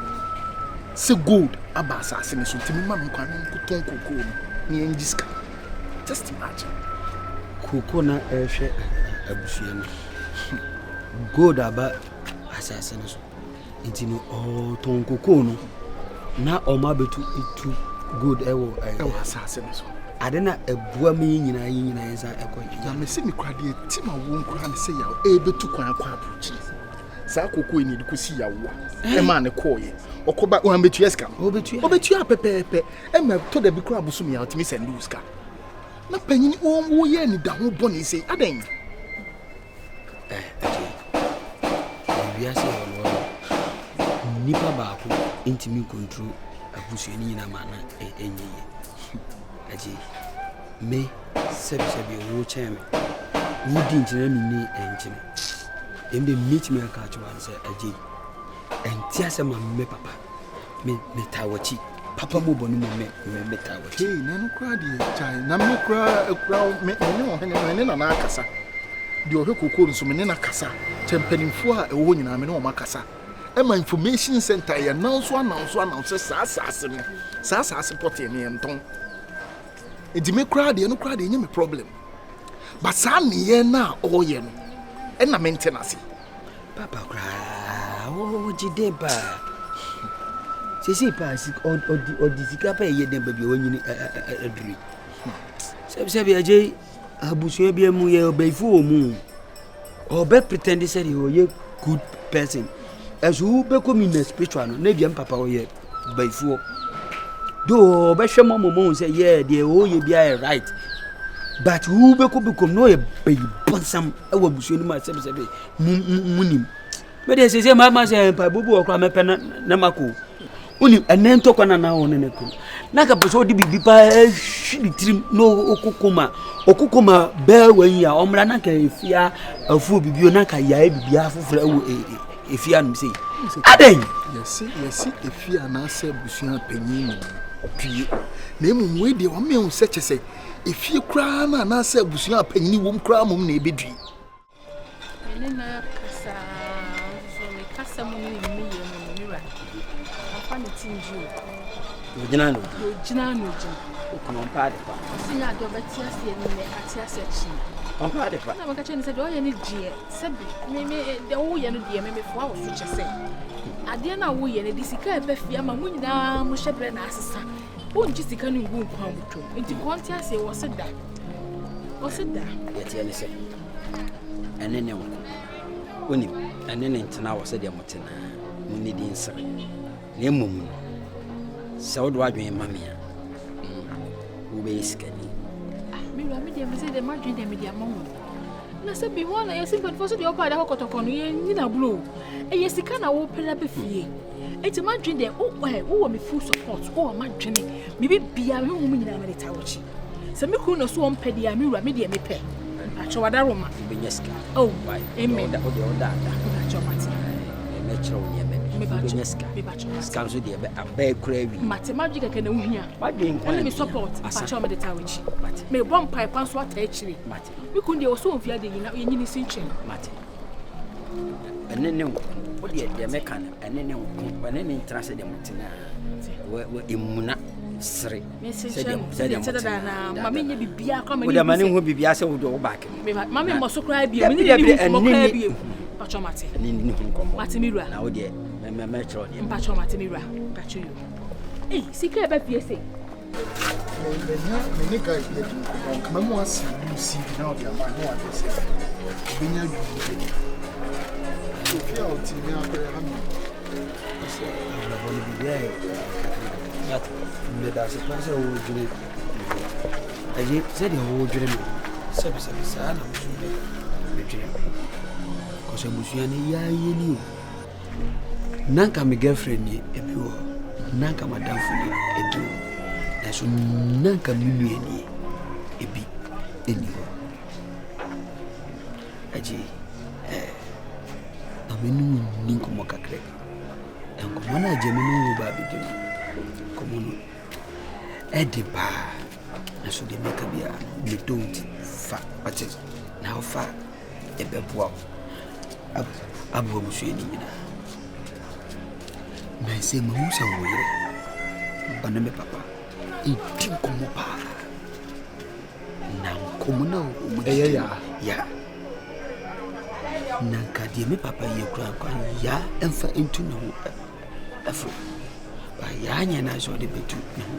say gold aba asase so ntimi ma me kwa me nkoton koko no ne engiska just imagine koko na ehwe abusua no gold aba asase no so ntino ton koko no na oma betu itu gold ewo asase no so adena ebua me nyina ensa ekọ ya me se me kwa de ti ma wo nkura ne se ya betu kwan akwa approach sa koko ni de kosi ya wo e ma ne koye okoba o ambetu eska obetu apepepe e ma to da bi kura busu mi ya otimi sendu ska na panyini wo ye ni da ho boni se adan biase ono nipa baako intimi control abusu ni nyina ma na enye aji me sebi wo cheme wudi ntina ni enchine embe meet me aka chwa say aji entia se ma me papa me tawachi papa mo bonu me tawachi na no kra di chai na me kra me ne na akasa di o hekoko nso me ne na kasa chempanimfo a ewo nyina me ne o makasa ema information center ya announce sa pote ne enton edi me kra di no kra di nyame problem but sa ne ye na o ye no na maintenance papa kra o jide ba sisi pa odi sika pa ye den ba bi wanyini aduri sebi aje abusu bi mu ye obaifu omu obe pretend say he good person as who be come in spiritual no na bia papa o ye baifu do obe hwemo momo say yeah the o ye bia right but who be come no ye baibonsam ewa abusu ni ma sebi munim me dey say ma say pa bubu okra me pe na mako uni enento kwana na won ne ko na ka peso di bibi pa hwidi trim no okukuma be wan ya omra na ka efia afu bibio na ka ya bibia afofra wo efia no sei aden yes efia na se busuan panyin opie na emu we de wa me hu se chese efie kra na se busuan panyin wom kra mom na ebedui ene na kasa so me kasa mo ni mi ye mo mi ra afa ni tinju Ojina no ko pa sinya do betia se ni me atia se chi on pa de pa na maka cheni se do ye ni die sebi me de wo ye no die me fo awo so chese ade na wo ye ne disika e ba fia ma munyina mo hyebre na asesa wo nji sika no ngu nkwa mutwo enti konti ase wo se da ye tie ne se ene ne wo oni ene ne ntena wo se de motena munni di nsere ne mum so do adwen mamia wo be iskani mi ra mi de me se de ma dwen de me dia mamu na se bi ho na ye simple fo so de opa da kokotoko no ye nyina blo e ye sika na wo pela be fie enti ma dwen de wo me full support wo ma dwen me bi bia me hu mu nyina me de tawochi se me kru no so on pedi a mi ra mi de me pe acho wada roma be nyeska oh amen da acho mati me chero nye me nyeska ska so de be abai kura wi mati ma dwen keke na uhia wadwen kwa me support acho me de tawochi me bom pai kwan so ata achiri mati mi kun de wo so on fia de nyina ye nyini sinchen mati ene wo de me kan ene wo ene interest de mutina wo imuna sre se de na mama nye bibia kwa wo de mane ho bibia se wo do wo back mama mo so kra bia me ni mo kra bia pacho mate ni hu nkomo mate mirua na wo de me chero de pacho mate mirua pacho yo sika e ba fie se me nika ye tu kama mo asi lucy na de ama no ade se benya yu Sofia otimi akore ha mi ase na boni bibia yat me da se pase o jure aje se de o jure me sabe sana me jure ko se busuya ni ya ye ni o nanka me girlfriend ni ebi o nanka madam fu ni ebi o na so nanka mi nue ni ebi eni o aje amenu ni nkomo kakre enkomo na je menu ba bi dem komo no ediba na so de make bia me don't fa ate na fa ebeboa abu musu ni nyina na se mamu se wo yere bana me papa e tin komo pa na komo na o mu ya na ka de me papa ye kura kwa ya emfa into na ho afro ba ya nya na so de betu na ho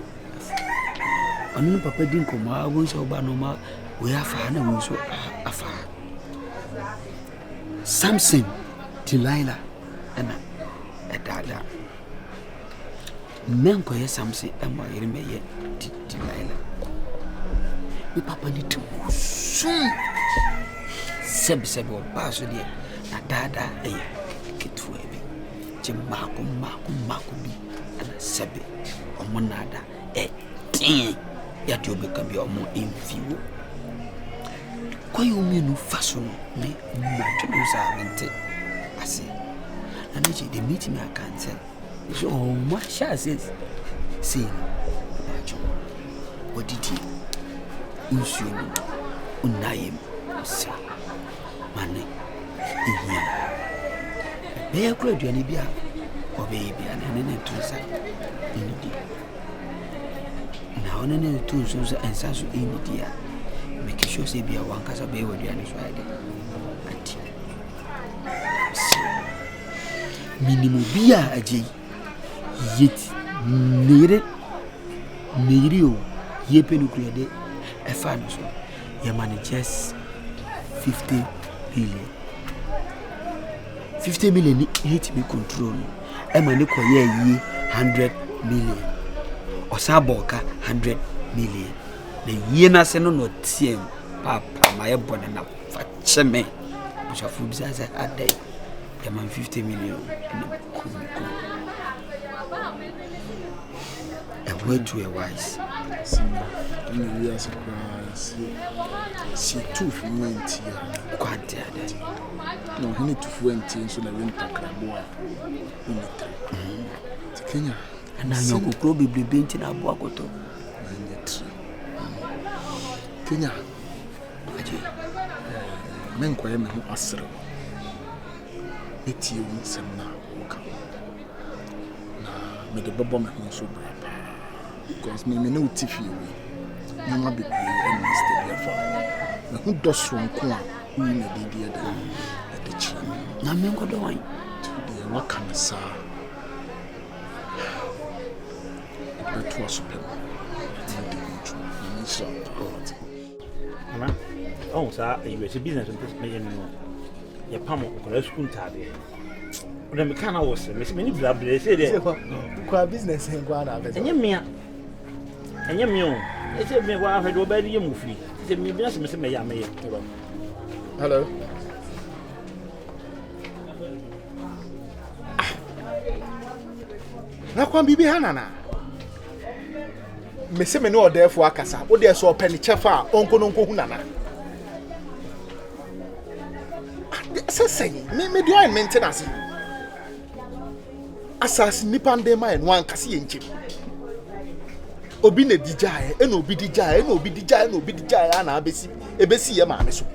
anu papa din komo a won so ba no ma we afa na won so afa Samson Delilah ana edada men ko ye Samson amo yere me ye Delilah mi papa ni tu sebe o baso de na dada eye ketu ebi je mako bi ana sebe o monada tin ya di obe kan bi o mo enfiwo kwa yo mi no faso no me ma to sa mente ase ana je de meet me akante so mo sha says see ajo what did he usu unayem sa mane ihia be kura duane bia obe bia na ne to sa inidi na ona ne to so ensa so inidi a make sure say bia wankasa be wo duane so ade anti minimum bia aje yet nere o ye penu kura de efa no so your managers 50 million hit me control e mani ko ye 100 million osaboka 100 million na ye na se no tiem papa ma ye bone na fa cheme bucha fu bisa sa adai ya man 50 million na kumiko a word to a wise we are surprised. See, 220 quite no, he need 220 so the winter crabboa in it. Kenya, and I know who probably been in our Boakoto. Kenya, men quite me who asser. It's you in some now. Now, make the bubble so brave because me no tiffy. You might be and stay there. Who does from Kwa? We may be dear at the chin. Namango doing to the Wakana, sir. That was oh, sir, you was a business and this million. Your palm of school tabby. When the mechanic was many blood, they said, quite business and go out. And you mean, and you mean. It's a me wa do ba di mufi. It's a me bi na se me ya me. Hello. Na kwa bibi hanana. Me se me no order for akasa. O dey so open chefa onko no nko hu nana. Say me do I maintenance. Asas nipa ndema en wan kase ye nchi. Obi na dijae ena obi dijae na ebesi ye maame so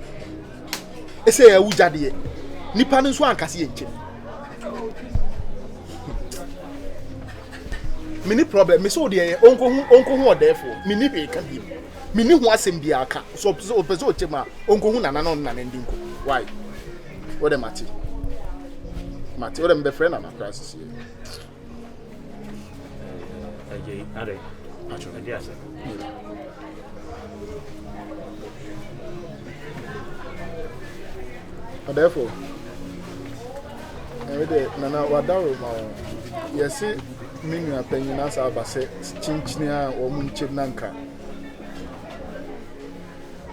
ese ya wujade nipa no so ankase ye nche mini problem me so de onko hu odefo mini be ka bi mini hu asem bi aka so opese o chema onko hu nana no nana ndinko why what am mati what am be friend na crisis here okay are yes, sir. Therefore, Nana Wadaro, yes, meaning a penny as I say, Chinchinia or Munchinanka.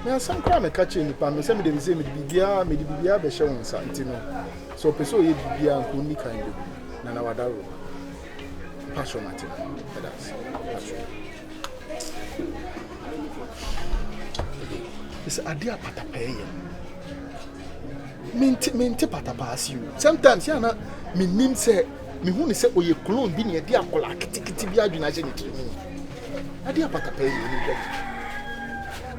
There are some crime catching the pan, some of them say, maybe be showing something. So, Peso, you be a only kind of Nana Wadaro. Passionate. That's it's a dear Patapaa. Mente Patapaa you. Sometimes you know me name say me who say oye clone bi ne dia kola kitikiti bi adwuna je ne tremi. A dear Patapaa you.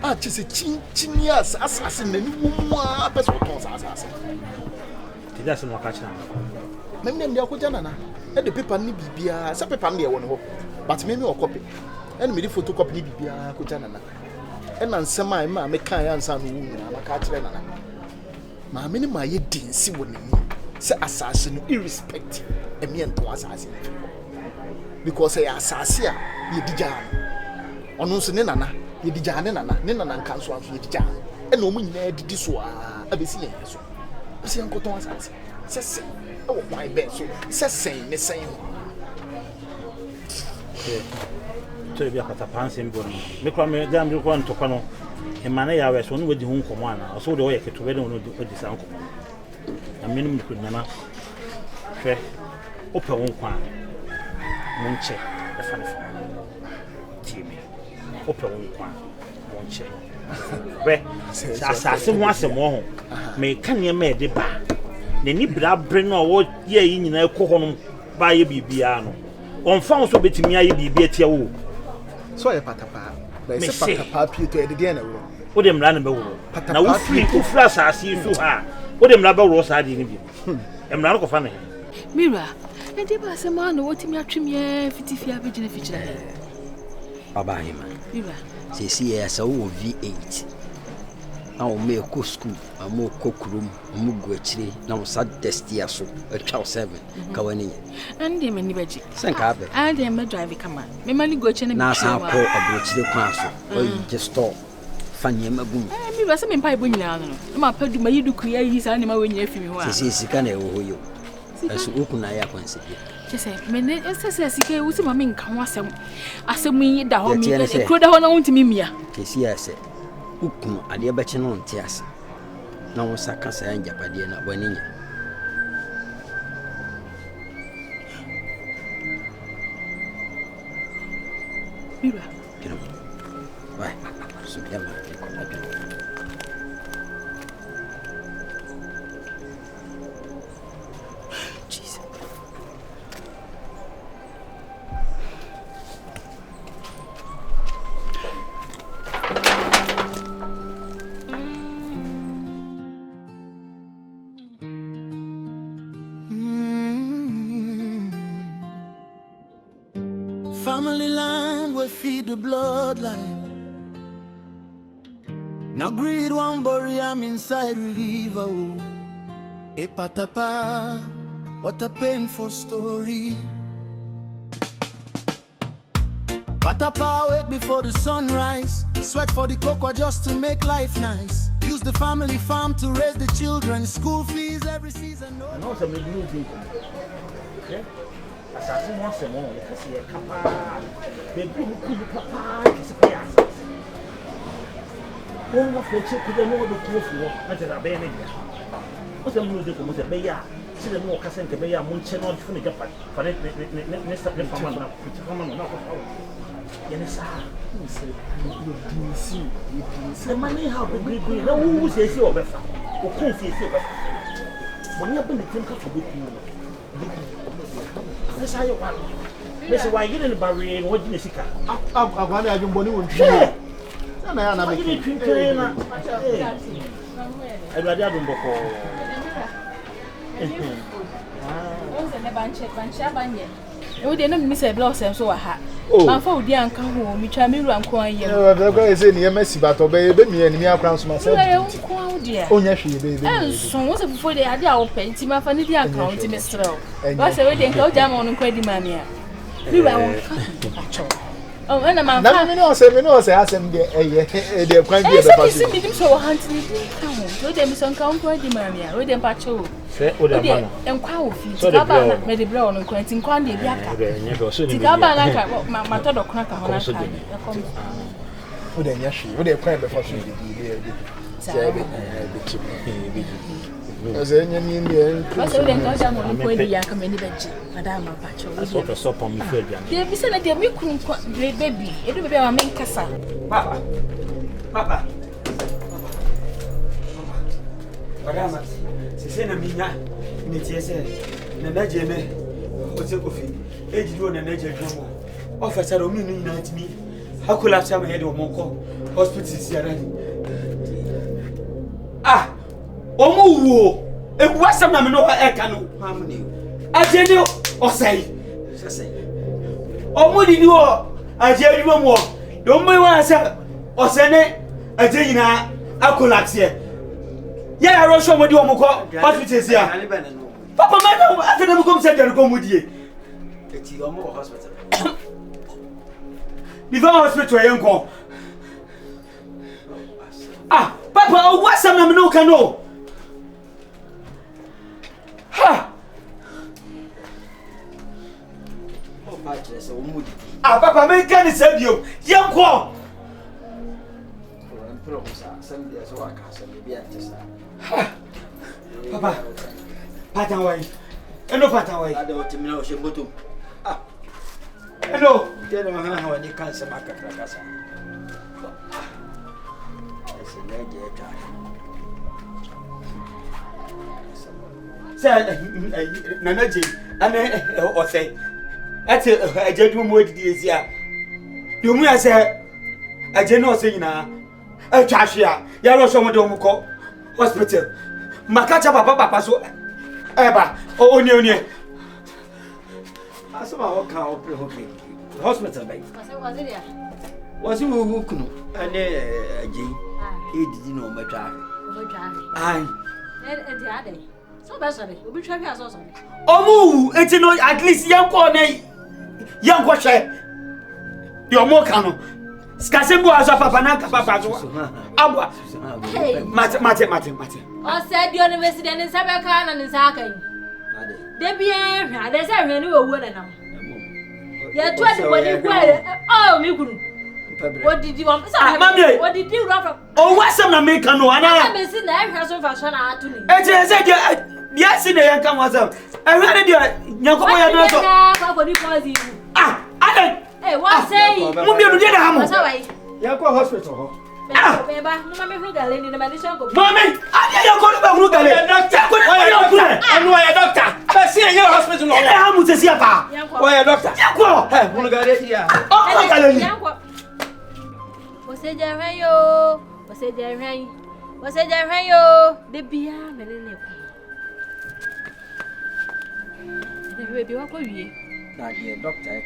Ah chise chinchinia asase nani mu a person ton asase. Did that some catch now? Mem dem dia ko jana na. E de paper ni bibia, se paper no de won ho. But me o copy. E me di photocopy ni bibia ko jana na. E na nsem a ma me kan ya nsa no wu na maka kire na na. Ma me ni ma ye dinsi woni ni. Se asase no irrespective e me ento asase. Because ya asase a ye digya no. Ono nso ne nana, ye digya ne nana nka nso anso ye digya. E na omu nyina didi so a abesi ye so. Ase enkoton asase. Se oh my bed so say ne say to be Patapaa symbol me kwa me jam bi kwa ntokwa no e mane ya we so no wadi hu nkomo ana so de o ye keto be no di san nkomo na menum ku nana hwe ope won kwa monche e fa ne fa timi ope won kwa monche we asase ho asemo ho me kan ye me de ba neni bra bre no wo ye yi nyina ekọ hono ba ye bibia no on fa so betimi aye bibia tia wo so ye Patapaa ba se Patapaa pieto e de na wo wo de mra na be wo na wo free ku fra asase so ha wo de mra ba wo sa de ni bi emra no ko fa ne Mira e de ba se ma no wotimi atwem fitifia be gina fichira Baba hima. Mira Se si e asa wo V8. Na o me ko school, amo ko kurum, amo go achire, na o sa destia so, a chow 7, kawani. ande me ni baji Senka abe. ande me drive kama me mali go chene Na sa ko abrochire kwa so. O just stop. Fanye magum. Mira se me mpa ibo nyina no. Ma padu ma yidu kuya yi sa ne ma we nyina fimi ho a. Se sika na e wo yo. Aso okuna ya kwanse bi. Chese me ne sese sika wusi ma me nka ho asem yi da ho mi e kro da ho na wuntimi mia. Kesi ya se ukun ade ba che no nte ase. Na wo saka sa ya japade na bani nya. Mira. Kino. Vai. So ya ma ko na bi. Jesus. Family line we feed the bloodline. Now greed one bury I'm inside river. A Patapaa, what a painful story. Patapaa wake before the sunrise. Sweat for the cocoa just to make life nice. Use the family farm to raise the children. School fees every season. I know some new things. Okay? Assassin wants some more. Because he a capa. They bring you papa. It's a pass. One of the children could know the proof. Until I bear it. What's the music from the Bayer? See the more Cassan to Bayer Munchen on from the Japan. For it, let's stop the farmer. Yes, the money how to be good. No, who says you are better? Who can't see you better? When you have been the think of a good that's how you want. This is why you didn't bury in what you see. I'm going to have money on share. I'm not making it. I'd rather do before. We didn't miss a blossom so I had. My phone, the uncle who me try me run coin. You're going to say near Messi, but obey me and me. I promise myself. Oh, yes, baby. And so was it before they had our paint? My funny the account in a straw. What's a wedding go down on credit mania? We were oh, and I'm not say, I send the quite good. So hunting with them some count credit mania, with them patrol. And quite so the made the brown and quentin quandy. Tigaba, my daughter cracker on a time. Would I yashi? Would I cry before she as any Indian, I said, then go down on the way the Yakam and the veggie, Madame Pacho. That's what I saw from me. They be said that they couldn't great baby. It will be our main casa. Papa. Papa. Madame, she said, I'm in it. Na jeme o se kofi ejiro na naje dwomo officer o mi nu na timi akula cha me de o monko hospital si ara ah o mu wo ebu asam na me no e ka no amne Ajeni osai. Omudi ni o ajeni mo. Don't me wa say osene ajeni na akolaxe. Yeah, I rush on with you, hospitals here. Papa, man, after them come send them come with you. It's your more hospital. Before hospital, young call. Ah, Papa, what's some of no canoe? Ha! Ah, Papa, man, can send you, young call. Papa, Patapaa, hello Patapaa. I don't know she go to. Ah, hello. tell them how they can say makakasa. Say, Nanaji, ane ose. Ati ajedu mo didi ezia. Yo mu ya say aje no ose nyina. E twahwe a, ya ro so mo de mo ko hospital. Makacha papa so eba oni Asoma wo kan opre hoke. Hospital bay. Was it there? Was you who kunu? Ane aje. E didi no matwa. ai. And the other. So basically, we try to also. Omu eti no at least yanko hwe. Yo mo kanu. Skasembu aso papa na papa so. Abwa. Hey, Mate. I said the university and Sabaka and Saka. They be a there's a renew a word now. You're 20 when you were. Oh, me couldn't. What did you want? What did you run from? Oh, what's some American one? I'm missing the person fashion out to me. Yes, in the young come was up. I read your young Hey, what say? You did a hammer. Yanko hospital. Mommy, doctor. I your doctor. But see your hospital. I am to see a bar. Why a doctor? Was it Jarayo? Was it Jarayo? Was it Jarayo? The beer, Melanie. The baby, what could you? Now, dear doctor,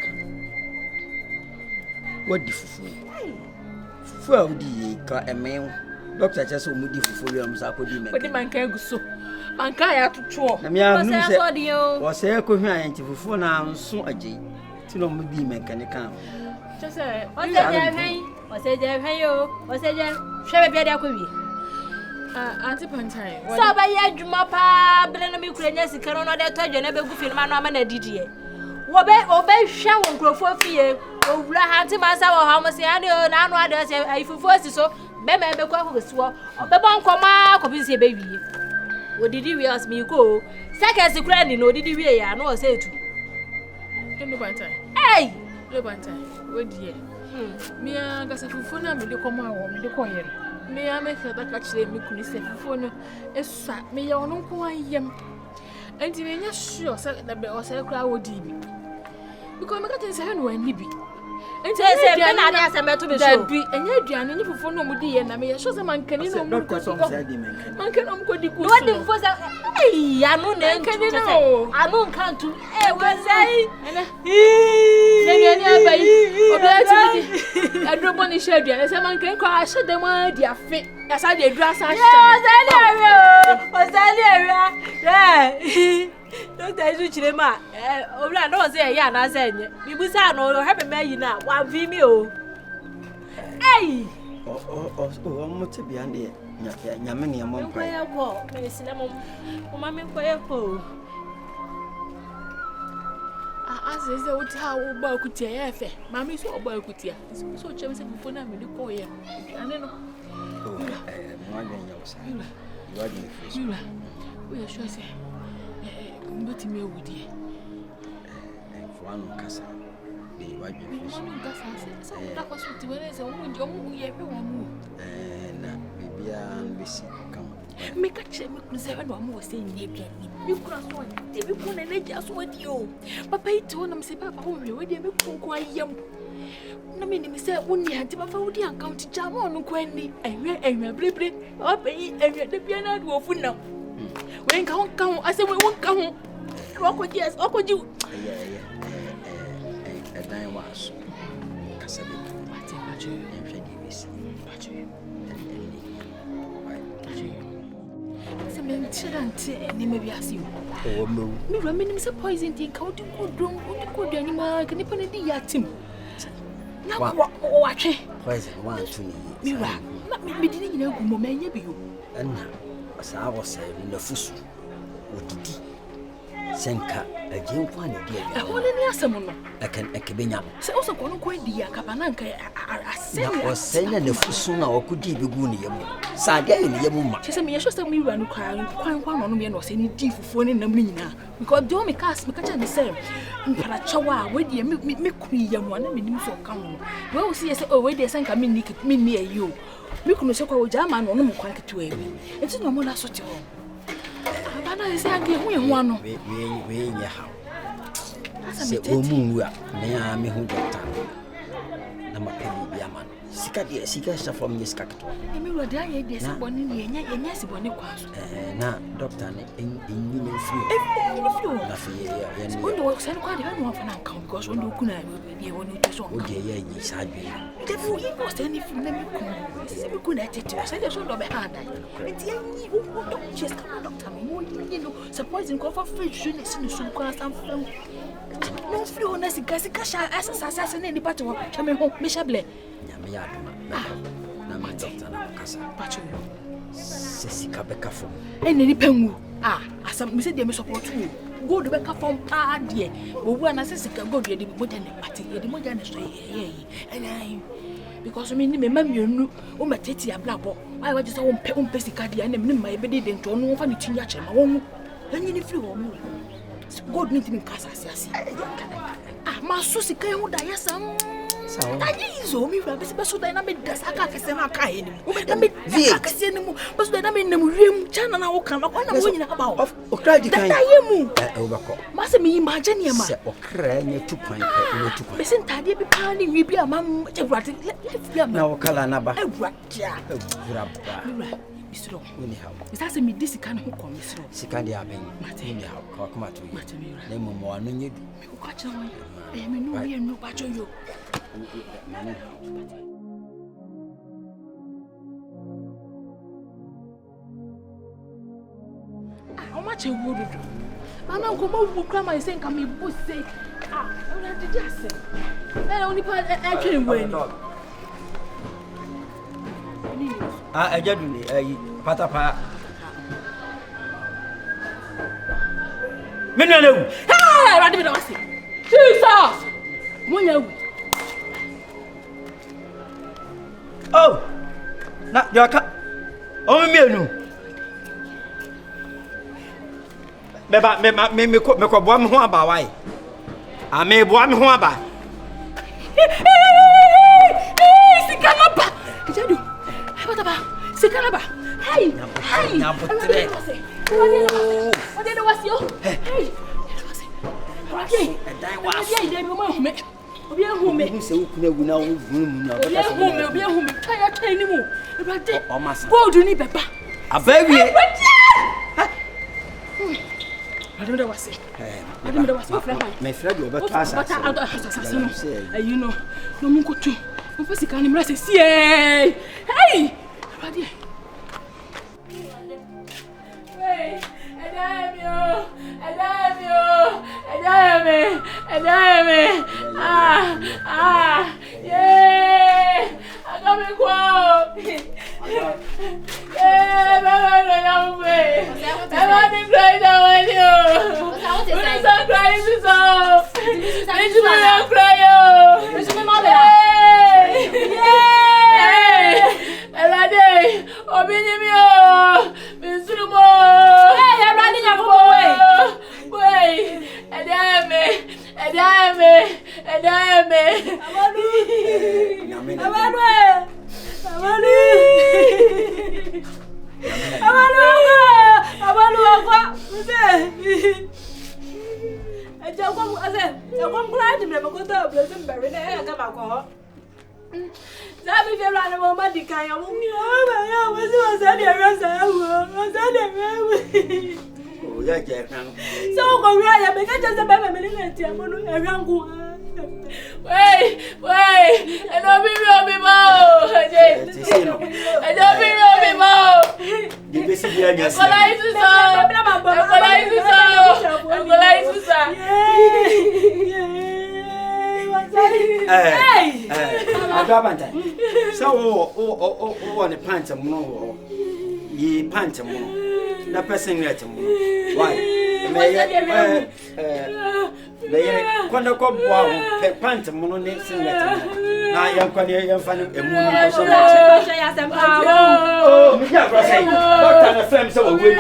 what the fufu? Fufu di ka emen. Doctor just so mudi fufu we am sa ko di men. Odi man kan guso. Man kan ya tutuo. Na me am nu se. Wo se ko hwan anti fufu na nso age. Ti no mudi men kan kan. Just say, was it Jarayo? Was it Jarayo? Was it Jarayo? Shall be there with you? Auntie Pantine. So by your jumapa, Brennan Ukrainians, cannot tell you never go film man a DDA. Obey shower for fear. Oh, Hanty myself or how much I know now. Others, if you force so, Bema be quite with swore, or Babon Coma, copy say baby. What did you ask me go? Second, the granny, no, did you hear? I know I say to. No Pantine. Hey, no Pantine. What dear? Me and Gassafuna, me the Coma, me the coin. Me, I make her that actually me could say phone. A sat me on uncle I am. And you may sure that the bell was a crowd DB. Because I can't say no one be. And say, Ben, I asked a better be, and yet, Jan, and you for no moody, and I may show some man can you know man can go the good. What the first? Hey, I know, I don't count to was I. I drop on the shed, and as a man can cry, I shut them on their feet as I did dress. I was that Doctor Izuchilema, I don't say, yeah, I said, we was no happy man now, one female. Hey! Oh, much to be under Yamini among prayer. Miss Lemon, Mamma, for as is the hotel about Kutia, Mammy so about Kutia. So, James and Puna, me the boy. I don't know. We are sure, say. But me with you. For one casa, the white fish. So that was what you were saying. You everyone. Baby, and we see come. Make a check, make seven or more saying, you cross one. They be put an edge as what you. Papa told them, say, Papa, where they be quite young. No meaning, Mr. Only had to have the account to jam on Quenny, and we're briefly, or pay, and the piano will now. When come, I said we won't come. yes, what you? A dime was Casabi. Maybe ask you. Oh, no, me is a poison thing. How do you go good animal? Can you put it in your team? Now, watch it. Poison 1 2 Mira, not me didn't know who may be you. And as I was saying, the Fusu, what did he? Senka, a gym one idea. I want to hear someone. I can a cabina. So also go quite the Capananca. I was saying the Fusuna or could you be good? Sadia in Yamuma. She said, me, I should me run crying, quite one on me and was any deep for phone in the mina. Because don't make us make a same. Parachawa, where you make Korean one and me so come. Well, see, oh, wait, there's some coming near you. We couldn't say, oh, German or no quite to it. It's no more that's what you want. I say, I give me one. We in your house. Say, oh, moon, we are. May I me who got time? Number penny, Yaman. Sika from this capital. I mean, what I did one in the end, yes, one it was. Now, doctor, in you feel. Nothing. When the works are quite one for now, because when you couldn't be one to so. Okay, yes, I'd be. Therefore, you must anything let me come. This is a good attitude. I said, I should have had that. It's you just come on, doctor. You know, supposing cover fish should listen to some class and film. No flew on as a cash assassin in the battle. Coming home, Mishablet. Na my doctor na kasa. Pacho. Sesika beka from. Any pengu. Asam me say dey me support you. Go do beka from pa dey. Obu ana sesika go dey mo dey ne party. Dey mo dey ne so ye. Because me ni me ma mienu o mateti ablabo. Why wa just o mpe sika dey na me ma e be dey nto no fa ni tinya che ma won. Enyi ni free wo mu. God need me kasa asiasi. Ma so sika e hu da yesam. I so me rabbi so that na me dasaka kese na ka eni mu na me kese ni mu but so that na me nam wiem chana na wo kan na wo nyina ka ba wo okra di kan da ye mu obako ma se me imagine ya ma se okra nye tupan pe no tupan me sen tade bi pa ni wi bi ama ewrate life bi ama na wo kala na ba ewrate ewraba Mr. Uni how is that say me this can who come Mr. Sika dia ben Uni how come to you na mo mo anu nyedu me ko ka chana me no we no pa cho yo how much you would do? Man, I'm going to cry my saying, come in, both say, I did just say. I only part actually win. I just Patapaa. Menano! Hey, I didn't see. Jesus! Monya. Oh! Not your cut. Oh, me. Me ko boam ho aba wai. A me boam ho aba. Sikanaba. Jadu. Patapaa. Sikanaba. Hey. Hey. Na botre. Oh. Ode no wasio. Hey. Okay. Dai was. Obi dey bi mo hume. Obi ehume. Hu se ukuna gu na wo gu mu na. Obi ehume. Kaya try ni mu. Ebade. Gold ni beba. Abawie. I don't know what say. I don't know what's my friend you better pass. You know, no mungo tu. No pasi kan nimra se si eh. Hey! Ready. Hey, Adame. Yeah. I got me quo. Yeah, no young way. I want to cry down on you. When I start crying, so I should cry. Listen to my Everyday, Obinimio, Misumo. Hey, I'm running away. Wait, ya je hwan. So go wi aya me ka je se ba me ni na ti amono e hwan go. Wait. And I'll be more. And I'll be more. The best idea you say. So, on a pant and more. Ye pant and more. The person let him. Why? Quando come pant and mono next in letter. Now, young Cornelia and Fanny and Moon. Oh, me can't say. What kind of film so will you?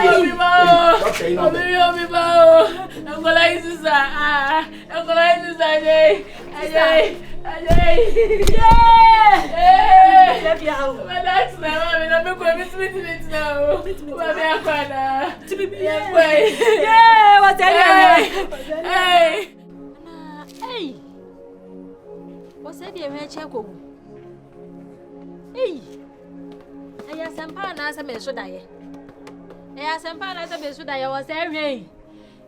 What's that? You have check. Hey, I have some pan as a mess. I have some pan as a mess. I was saying,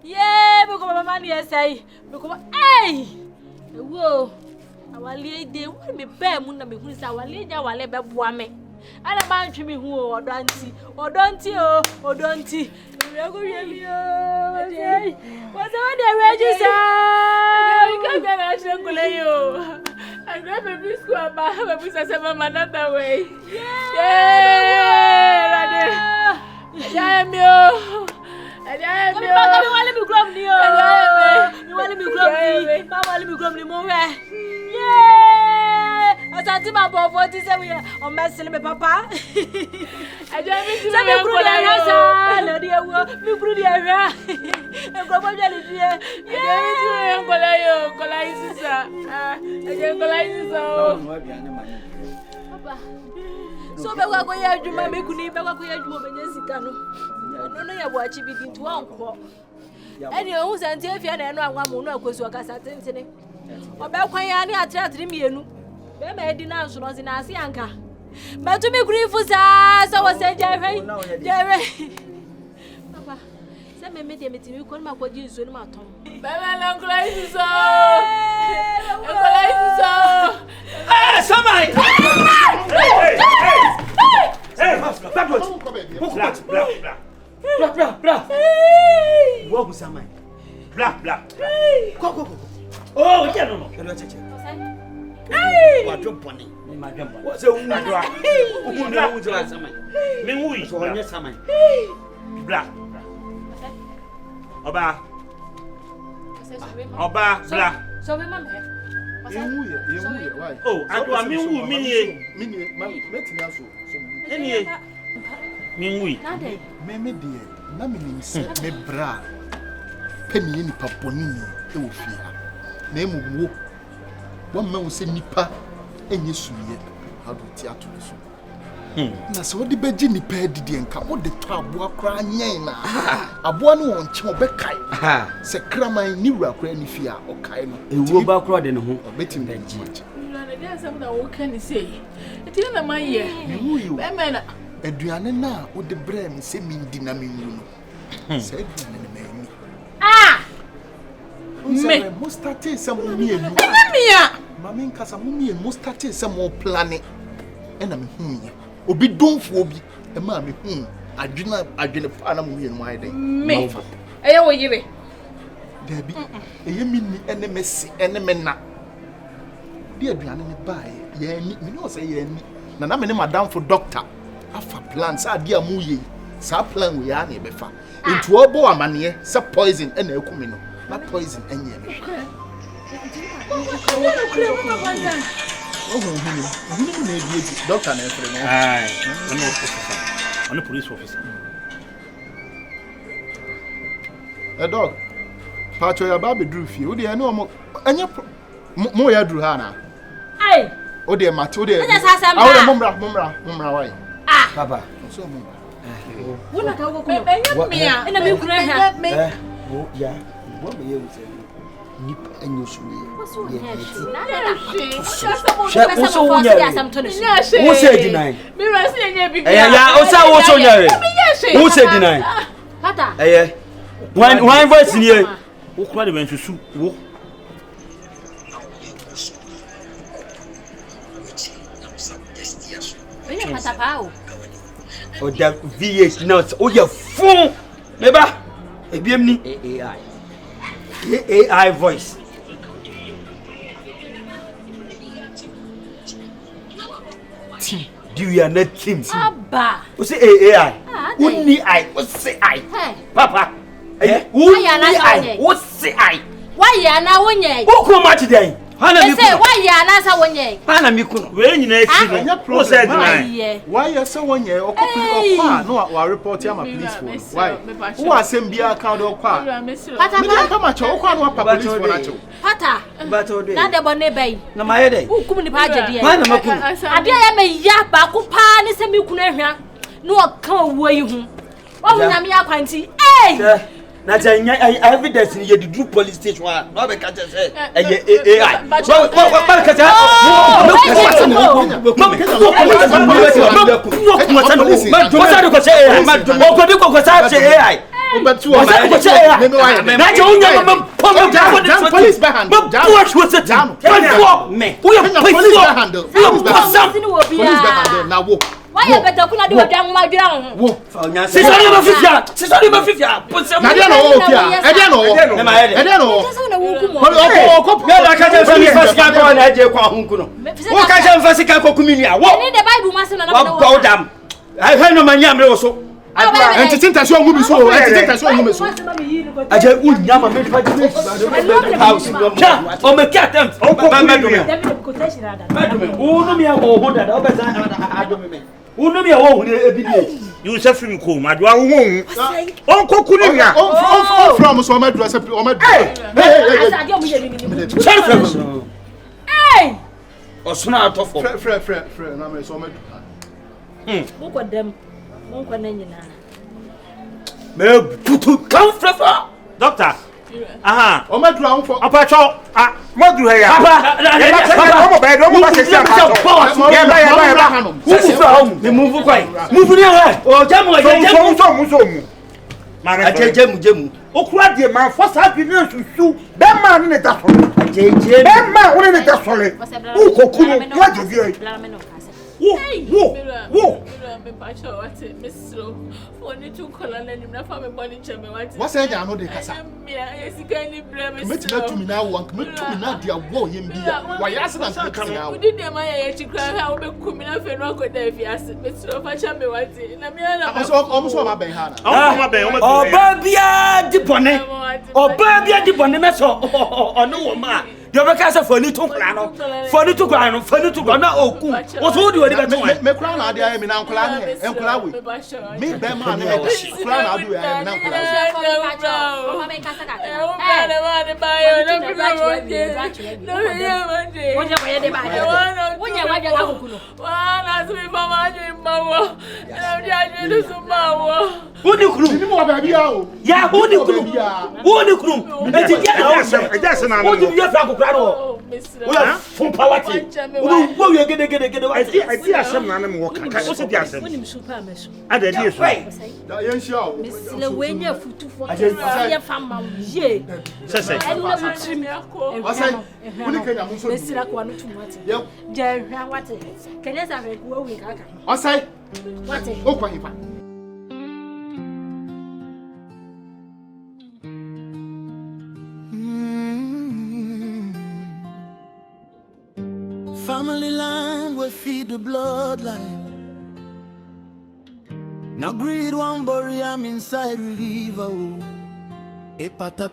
yeah, because my money I say, because hey, whoa, our lady will be bare moon and be who's our lady, our labor woman. And a man to me who or don't you. What's the register? You can't get a I grab a biscuit about a business of another way. Yeah, I thought about 47 years on my cinema, Papa. I don't mean to be so we are going to my Mikuni, but we are going to Sikano. No, you watch it begin to uncle. And you who's until if you and one woman goes to a cassette. About Quayani, I tell 3 million. Baby, dinner should not in Asianka. But to be grief was as I was saying, Jerry. Papa, send me meeting you call my what you soon, my tongue. Uncle is somebody. What was somebody? Black. Oh, yeah, no. Hey! What drop money? My jump. What's a woman? Who knows last summer? Me who is on your summer? Black. Oba, black. So, remember, why? Oh, I do a mean, me dear, Nammy said, me bra. Penny any paponini, Eufia. Name of one man will say Nipa and yes, how do theatre so? So what the Begini paid the enca, what the trouble crying yana. A one on Chobekai, Sacrama, Nira, Granny Fia, or Kaino, a robot crowd in home, or betting bench. There's something I can say. It's in my year. You, Adriana now, with the brain, sending dynamic. Said, me must start some me and Mammy Casamuni and must start some more planning. And I'm here. Obi don't phobia, a mammy, I did not Panama in my day. Me, I owe you. Debbie, a yemini and a messy and a mena. Dear Diana, buy, ye need me no say ye. Nanamini, madame for doctor. Afa plans are dear Muye. Sa plan we are near befa. Into a boa mania, sub poison and a cumino. Not poison and ye. Doctor, I'm a police officer. A dog. Patcho your baby drew few. Do you know more? And you more ya drew Hannah. Aye. Oh, dear, Matilda. Mumra, why? Ah, Papa. So, what a go and a milk grab me. Oh, yeah. What will you say? Nip and you should. Who said deny? Who said deny? Pata. One voice in here. Wo kwa de ben susu wo. Onye Patapaa o. O da VH not o ye fun. Meba. Ebiem ni AI voice. Do you not team? Abba. O say AI. Unni I. O say I. Papa. Unni I. O say I. Why ya na wonye? O ko ma ti den. Hana mi Say why ya na sa wonye? Hana mi kuno. We nyina echi no. O say deny. Why you say one year or copy no wa report ya ma police phone. Why? Who asem bia account o kwa? Patapaa. Come ma cho kwa no pa police phone acho. Pata. But o dey. Na de bo ne bai. Na ma ye dey. Kum ni pa agye de. Hana ma kuno. Ade ya me ya ba ko pa ne se mi kunu ahwa. No o kan owo yi hu. Wa hu nyame akwanti. Na nya evidence ni ye di do police station wa no be catch say AI. So ba catch why you better kuna di wadwa nwa dwira ho se so ni ma fifia na dia no o fia e dia no na ma ye e dia no so na wo kumo o ya la ka je fasika ko na je kwa hunku no wo ka je fasika ko kumini a wo ni the bible ma se na wo go dam ai he no manya mre wo so entinta so ngu bi so entinta so ngu bi so aje unya ma me fa je house ja o me ki attempt o ko me do me mi a wo ho da o be sa ado me Uno mi a wo hu ni ebidie. You say film ko ma do awu hu. On ko kunu nya. On from so ma do say o ma do. Asa de o mi ye ni. Hey! Osuna atofo. Frɛ na me so ma do. Mo ko dem. Mo ko na nyina. Me putu kan frefa. Doctor. Aha. O ma do ahun fo. Apacho. Ah, mo do he ya. Papa. Mo be do mo ba se se apacho. Ye ba hanom. Me move kwai. Move ni ha. O jamu mu. Mama. Jemu. Okura de man for sa bi na susu. Be man ne da so. Ajeje. Be man wo ne da so le. Wo kokunu, wa je bi. Wo. Me pacho wate mesro. Oni tu kola na nim na fa me body cheme wate. What say ya no dey kasa? Me esika ni bre me. Me tina tu mi na wo, me tu mi na dia wo yem bia. Wa ya se na ka na wo. Udi de ma ya chikra ha wo be kumi na fe no akoda afiase. Mesro fa cha me wate. Na me na so ma ben ha na. Ma ben, Oba bia di bone. Oba bia di bone na so ono wo ma. Yo be ka say foni to kra no. Foni to kra na oku. Wo so di odi beto. Me kra na dia me na nkla na nkla we. Me be ma na kra na adu ya me na nkla. Mama me kasa ka. Family line will feed the bloodline. Now greed won't bury I'm inside river. A Patapaa.